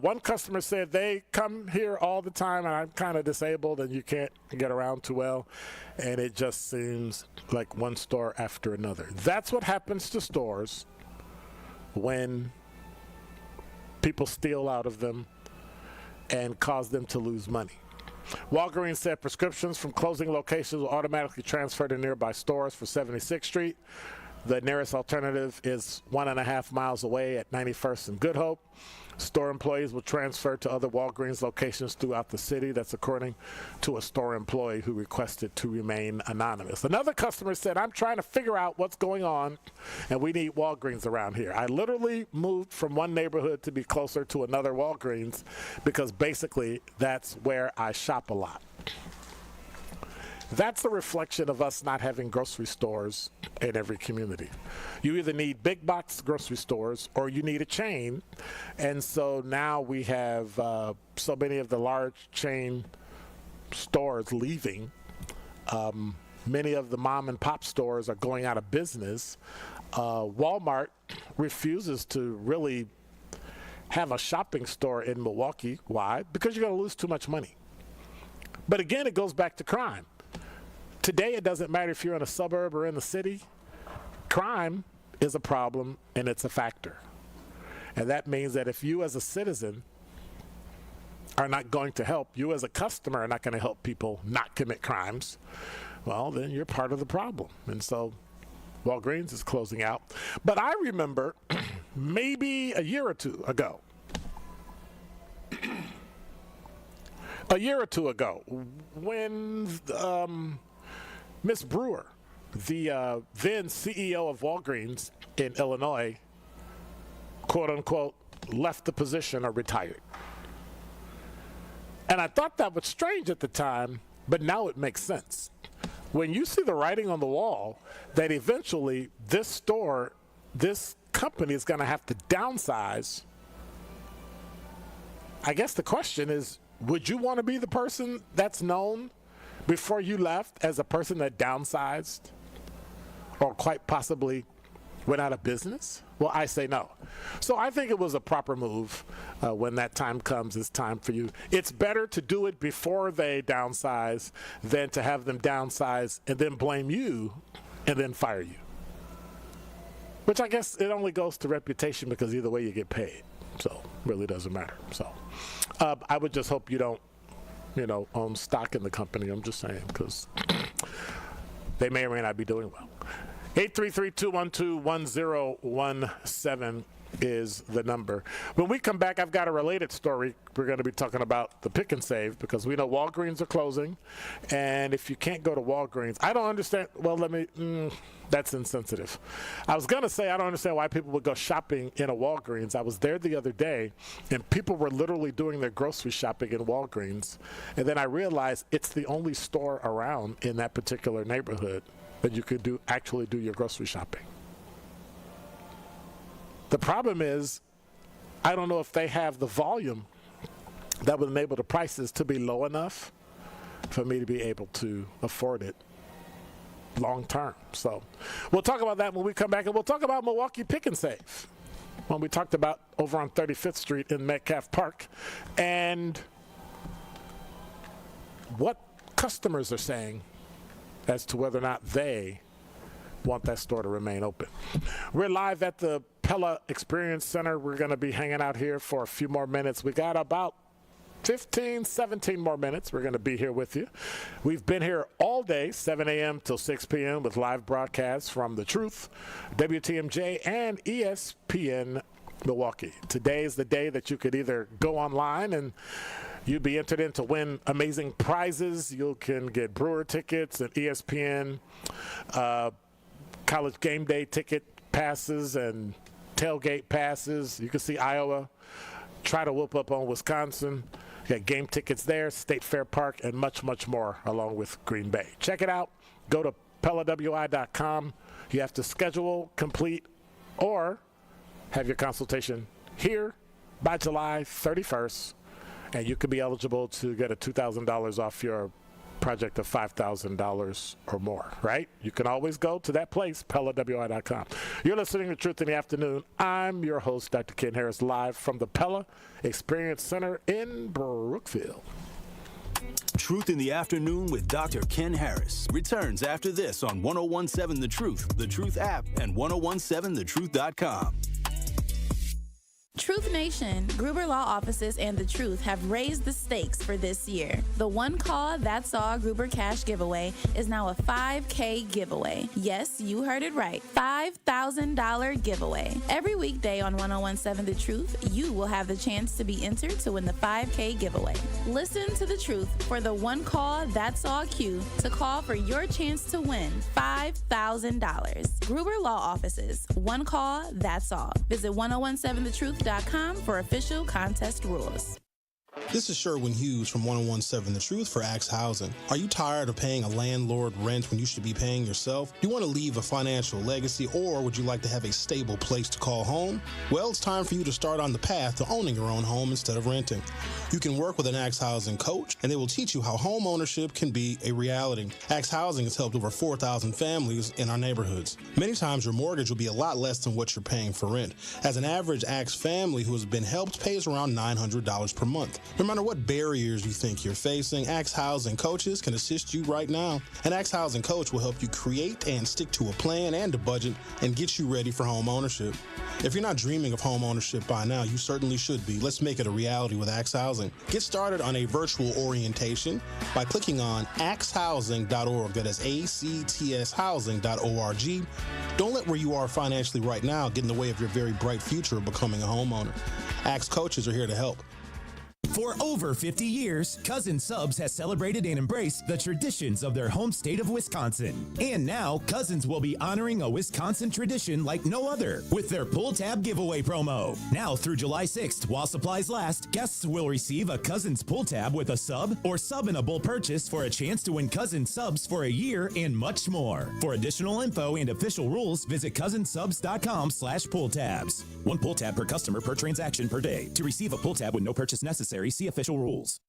One customer said they come here all the time, and I'm kind of disabled, and you can't get around too well, and it just seems like one store after another. That's what happens to stores when people steal out of them and cause them to lose money. Walgreens said prescriptions from closing locations will automatically transfer to nearby stores for 76th Street. The nearest alternative is 1.5 miles away at 91st and Good Hope. Store employees will transfer to other Walgreens locations throughout the city. That's according to a store employee who requested to remain anonymous. Another customer said, "I'm trying to figure out what's going on, and we need Walgreens around here. I literally moved from one neighborhood to be closer to another Walgreens because basically that's where I shop a lot." That's a reflection of us not having grocery stores in every community. You either need big box grocery stores or you need a chain. And so now we have so many of the large chain stores leaving. Many of the mom and pop stores are going out of business. Walmart refuses to really have a shopping store in Milwaukee. Why? Because you're going to lose too much money. But again, it goes back to crime. Today, it doesn't matter if you're in a suburb or in the city. Crime is a problem, and it's a factor. And that means that if you as a citizen are not going to help, you as a customer are not going to help people not commit crimes, well, then you're part of the problem. And so Walgreens is closing out. But I remember maybe a year or two ago, when Miss Brewer, the then CEO of Walgreens in Illinois, quote unquote, left the position or retired. And I thought that was strange at the time, but now it makes sense. When you see the writing on the wall that eventually this company is going to have to downsize, I guess the question is, would you want to be the person that's known before you left as a person that downsized or quite possibly went out of business? Well, I say no. So I think it was a proper move. When that time comes, it's time for you. It's better to do it before they downsize than to have them downsize and then blame you and then fire you. Which I guess it only goes to reputation because either way you get paid. So it really doesn't matter. So I would just hope you don't own stock in the company. I'm just saying, because they may or may not be doing well. 833-212-1017 is the number. When we come back, I've got a related story. We're going to be talking about the Pick and Save, because we know Walgreens are closing, and if you can't go to Walgreens, I don't understand. Well, that's insensitive. I was going to say I don't understand why people would go shopping in a Walgreens. I was there the other day, and people were literally doing their grocery shopping in Walgreens, and then I realized it's the only store around in that particular neighborhood that you could actually do your grocery shopping. The problem is, I don't know if they have the volume that would enable the prices to be low enough for me to be able to afford it long term. So we'll talk about that when we come back, and we'll talk about Milwaukee Pick and Save, when we talked about over on 35th Street in Metcalf Park, and what customers are saying as to whether or not they want that store to remain open. We're live at the Pella Experience Center. We're going to be hanging out here for a few more minutes. We got about 15, 17 more minutes. We're going to be here with you. We've been here all day, 7 a.m. till 6 p.m. with live broadcasts from The Truth, WTMJ, and ESPN Milwaukee. Today is the day that you could either go online and you'd be entered in to win amazing prizes. You can get Brewer tickets and ESPN college game day ticket passes and tailgate passes. You can see Iowa try to whoop up on Wisconsin. You got game tickets there, State Fair Park, and much, much more along with Green Bay. Check it out. Go to PellaWI.com. You have to schedule, complete, or have your consultation here by July 31st, and you could be eligible to get a $2,000 off your project of $5,000 or more, right? You can always go to that place, PellaWI.com. You're listening to Truth in the Afternoon. I'm your host, Dr. Ken Harris, live from the Pella Experience Center in Brookfield. Truth in the Afternoon with Dr. Ken Harris returns after this on 1017 The Truth, The Truth app, and 1017thetruth.com. Truth Nation, Gruber Law Offices, and The Truth have raised the stakes for this year. The One Call That's All Gruber Cash Giveaway is now a $5K giveaway. Yes, you heard it right. $5,000 giveaway. Every weekday on 1017 The Truth, you will have the chance to be entered to win the $5K giveaway. Listen to The Truth for the One Call That's All cue to call for your chance to win $5,000. Gruber Law Offices, One Call That's All. Visit 1017thetruth.com for official contest rules. This is Sherwin Hughes from 1017 The Truth for Axe Housing. Are you tired of paying a landlord rent when you should be paying yourself? Do you want to leave a financial legacy, or would you like to have a stable place to call home? Well, it's time for you to start on the path to owning your own home instead of renting. You can work with an Axe Housing coach, and they will teach you how home ownership can be a reality. Axe Housing has helped over 4,000 families in our neighborhoods. Many times your mortgage will be a lot less than what you're paying for rent. As an average Axe family who has been helped pays around $900 per month. No matter what barriers you think you're facing, Axe Housing coaches can assist you right now. An Axe Housing coach will help you create and stick to a plan and a budget and get you ready for home ownership. If you're not dreaming of home ownership by now, you certainly should be. Let's make it a reality with Axe Housing. Get started on a virtual orientation by clicking on axhousing.org. That is ACTShousing.org. Don't let where you are financially right now get in the way of your very bright future of becoming a homeowner. Axe coaches are here to help. For over 50 years, Cousin Subs has celebrated and embraced the traditions of their home state of Wisconsin. And now, Cousins will be honoring a Wisconsin tradition like no other with their Pull Tab giveaway promo. Now through July 6th, while supplies last, guests will receive a Cousins Pull Tab with a sub or sub-inable purchase for a chance to win Cousin Subs for a year and much more. For additional info and official rules, visit cousinsubs.com/pulltabs. One pull tab per customer per transaction per day. To receive a pull tab with no purchase necessary, see official rules.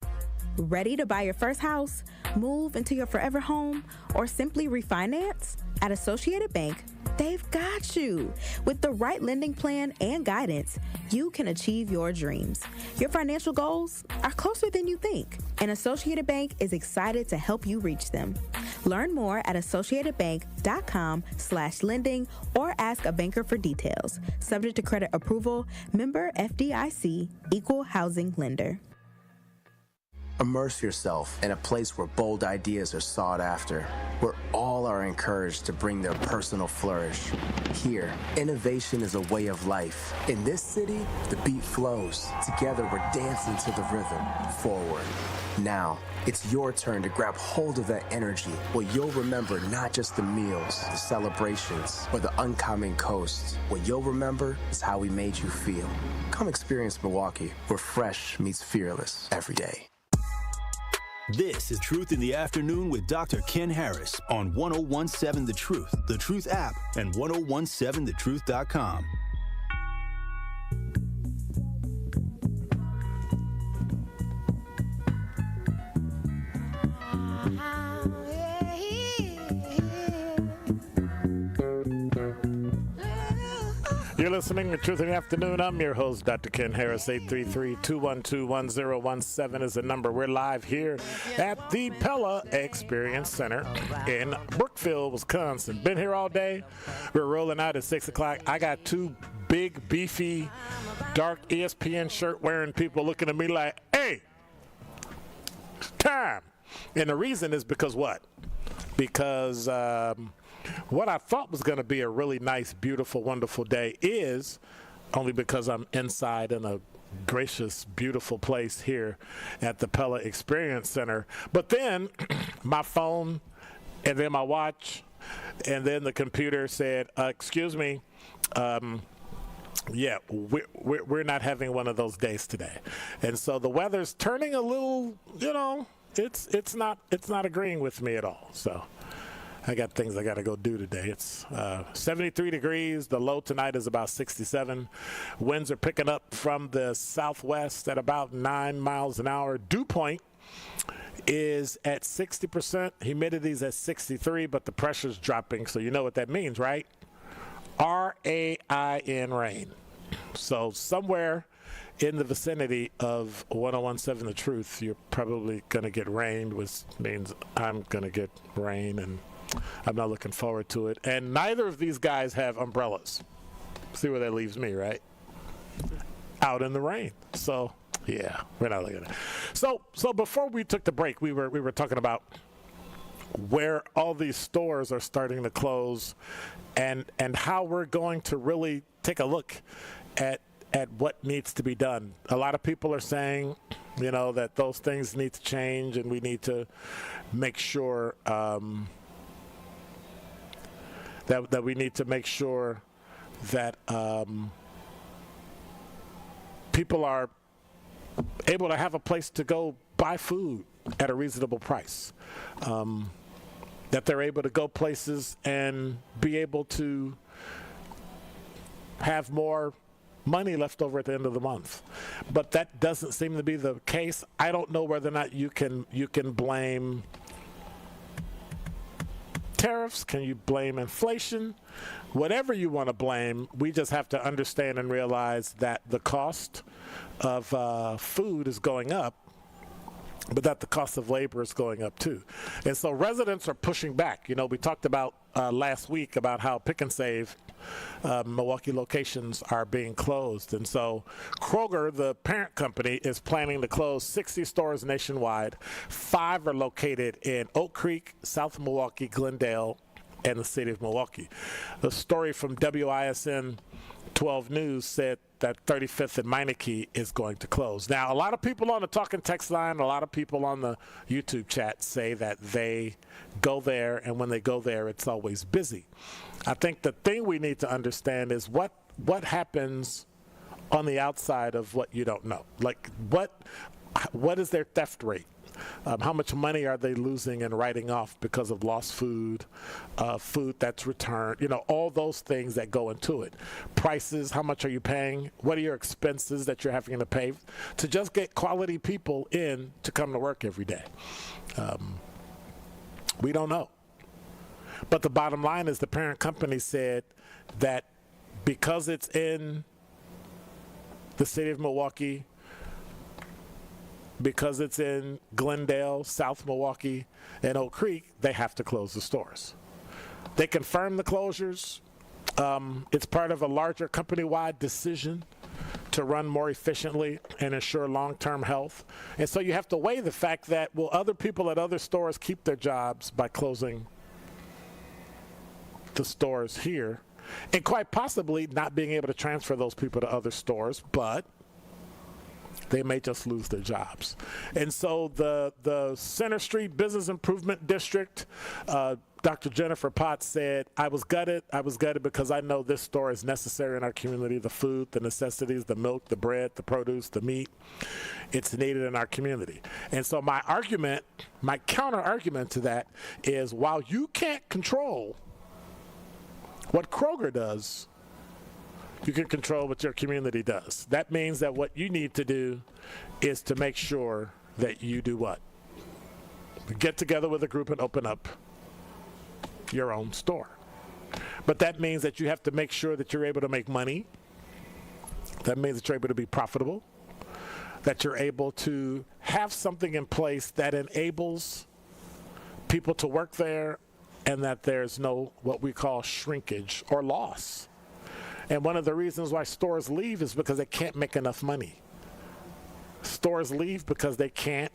Ready to buy your first house, move into your forever home, or simply refinance? At Associated Bank, they've got you. With the right lending plan and guidance, you can achieve your dreams. Your financial goals are closer than you think, and Associated Bank is excited to help you reach them. Learn more at associatedbank.com/lending or ask a banker for details. Subject to credit approval, member FDIC, equal housing lender. Immerse yourself in a place where bold ideas are sought after, where all are encouraged to bring their personal flourish. Here, innovation is a way of life. In this city, the beat flows. Together, we're dancing to the rhythm. Forward. Now, it's your turn to grab hold of that energy where you'll remember not just the meals, the celebrations, or the oncoming coast. What you'll remember is how we made you feel. Come experience Milwaukee, where fresh meets fearless every day. This is Truth in the Afternoon with Dr. Ken Harris on 1017 The Truth app, and 1017thetruth.com. You're listening to Truth in the Afternoon. I'm your host, Dr. Ken Harris. 833-212-1017 is the number. We're live here at the Pella Experience Center in Brookfield, Wisconsin. Been here all day. We're rolling out at 6 o'clock. I got two big, beefy, dark ESPN shirt-wearing people looking at me like, hey, it's time. And the reason is because what? Because what I thought was going to be a really nice, beautiful, wonderful day is only because I'm inside in a gracious, beautiful place here at the Pella Experience Center. But then my phone and then my watch and then the computer said, excuse me, yeah, we're not having one of those days today. And so the weather's turning a little, you know, it's not agreeing with me at all. So I got things I got to go do today. It's 73 degrees. The low tonight is about 67. Winds are picking up from the southwest at about 9 miles an hour. Dew point is at 60%. Humidity's at 63, but the pressure's dropping. So you know what that means, right? R-A-I-N, rain. So somewhere in the vicinity of 1017 The Truth, you're probably going to get rain, which means I'm going to get rain, and I'm not looking forward to it. And neither of these guys have umbrellas. See where that leaves me, right? Out in the rain. So, yeah, we're not looking at it. So before we took the break, we were talking about where all these stores are starting to close and how we're going to really take a look at what needs to be done. A lot of people are saying, you know, that those things need to change and we need to make sure that we need to make sure that people are able to have a place to go buy food at a reasonable price. That they're able to go places and be able to have more money left over at the end of the month. But that doesn't seem to be the case. I don't know whether or not you can blame tariffs. Can you blame inflation? Whatever you want to blame, we just have to understand and realize that the cost of food is going up, but that the cost of labor is going up too. And so residents are pushing back. You know, we talked about last week about how Pick and Save Milwaukee locations are being closed. And so Kroger, the parent company, is planning to close 60 stores nationwide. 5 are located in Oak Creek, South Milwaukee, Glendale, and the city of Milwaukee. The story from WISN 12 News said that 35th and Meineke is going to close. Now, a lot of people on the Talking Text line, a lot of people on the YouTube chat say that they go there, and when they go there, it's always busy. I think the thing we need to understand is what happens on the outside of what you don't know. Like, what is their theft rate? How much money are they losing and writing off because of lost food, food that's returned, you know, all those things that go into it. Prices, how much are you paying? What are your expenses that you're having to pay to just get quality people in to come to work every day? We don't know. But the bottom line is the parent company said that because it's in the city of Milwaukee, because it's in Glendale, South Milwaukee, and Oak Creek, they have to close the stores. They confirmed the closures. It's part of a larger company-wide decision to run more efficiently and ensure long-term health. And so you have to weigh the fact that will other people at other stores keep their jobs by closing the stores here, and quite possibly not being able to transfer those people to other stores, but they may just lose their jobs. And so the Center Street Business Improvement District, Dr. Jennifer Potts said, I was gutted because I know this store is necessary in our community, the food, the necessities, the milk, the bread, the produce, the meat. It's needed in our community. And so my counter argument to that is, while you can't control what Kroger does, you can control what your community does. That means that what you need to do is to make sure that you do what? Get together with a group and open up your own store. But that means that you have to make sure that you're able to make money. That means that you're able to be profitable, that you're able to have something in place that enables people to work there, and that there's no what we call shrinkage or loss. And one of the reasons why stores leave is because they can't make enough money. Stores leave because they can't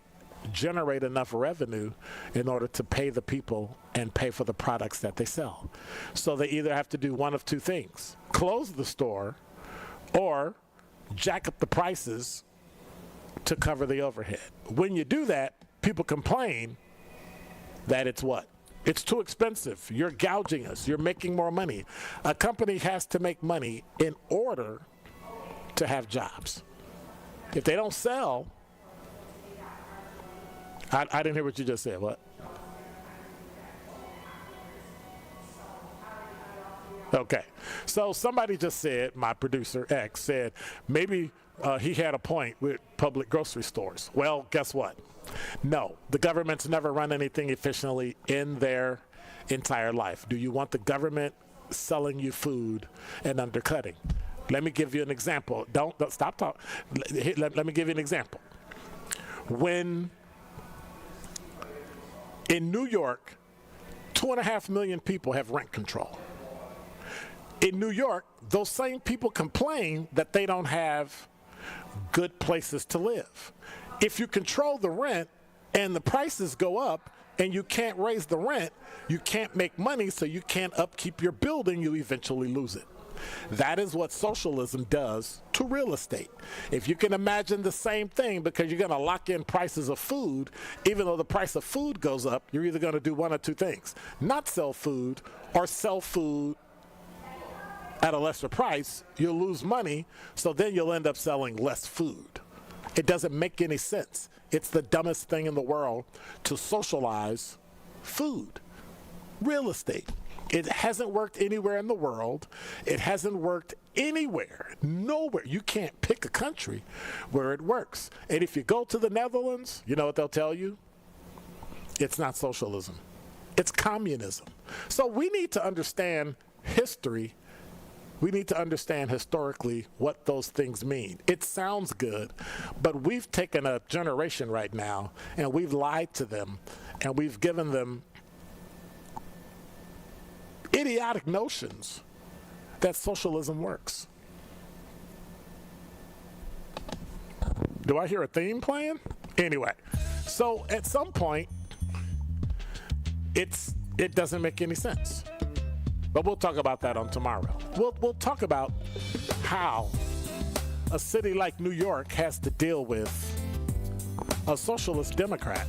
generate enough revenue in order to pay the people and pay for the products that they sell. So they either have to do one of two things: close the store or jack up the prices to cover the overhead. When you do that, people complain that it's what? It's too expensive. You're gouging us. You're making more money. A company has to make money in order to have jobs. If they don't sell, I didn't hear what you just said. What? Okay. So somebody just said, my producer X said, maybe he had a point with public grocery stores. Well, guess what? No, the government's never run anything efficiently in their entire life. Do you want the government selling you food and undercutting? Let me give you an example. Don't stop talking. Let me give you an example. When in New York, 2.5 million people have rent control. In New York, those same people complain that they don't have good places to live. If you control the rent and the prices go up and you can't raise the rent, you can't make money, so you can't upkeep your building, you eventually lose it. That is what socialism does to real estate. If you can imagine the same thing, because you're going to lock in prices of food, even though the price of food goes up, you're either going to do one or two things: not sell food, or sell food at a lesser price. You'll lose money, so then you'll end up selling less food. It doesn't make any sense. It's the dumbest thing in the world to socialize food. Real estate. It hasn't worked anywhere in the world. It hasn't worked anywhere, nowhere. You can't pick a country where it works. And if you go to the Netherlands, you know what they'll tell you? It's not socialism. It's communism. So we need to understand history. We need to understand historically what those things mean. It sounds good, but we've taken a generation right now and we've lied to them, and we've given them idiotic notions that socialism works. Do I hear a theme playing? Anyway, so at some point, it doesn't make any sense. But we'll talk about that on tomorrow. We'll talk about how a city like New York has to deal with a socialist Democrat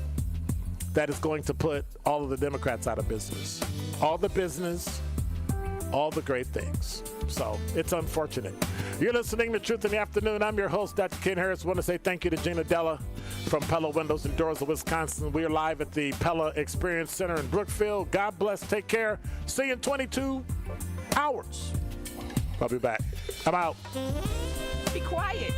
that is going to put all of the Democrats out of business. All the business, all the great things. So it's unfortunate. You're listening to Truth in the Afternoon. I'm your host, Dr. Ken Harris. I want to say thank you to Gina Della from Pella Windows and Doors of Wisconsin. We are live at the Pella Experience Center in Brookfield. God bless. Take care. See you in 22 hours. I'll be back. I'm out. Be quiet.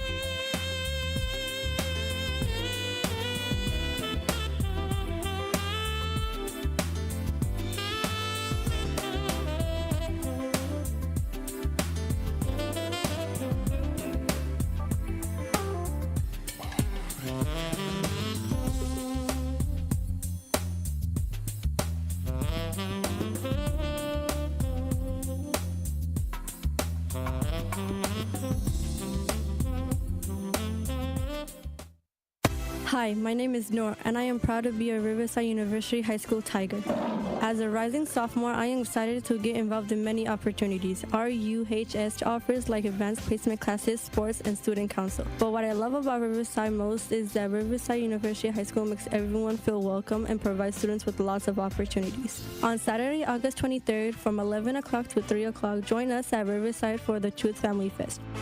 Hi, my name is Noor, and I am proud to be a Riverside University High School Tiger. As a rising sophomore, I am excited to get involved in many opportunities. RUHS offers like advanced placement classes, sports, and student council. But what I love about Riverside most is that Riverside University High School makes everyone feel welcome and provides students with lots of opportunities. On Saturday, August 23rd, from 11 o'clock to 3 o'clock, join us at Riverside for the Truth Family Fest.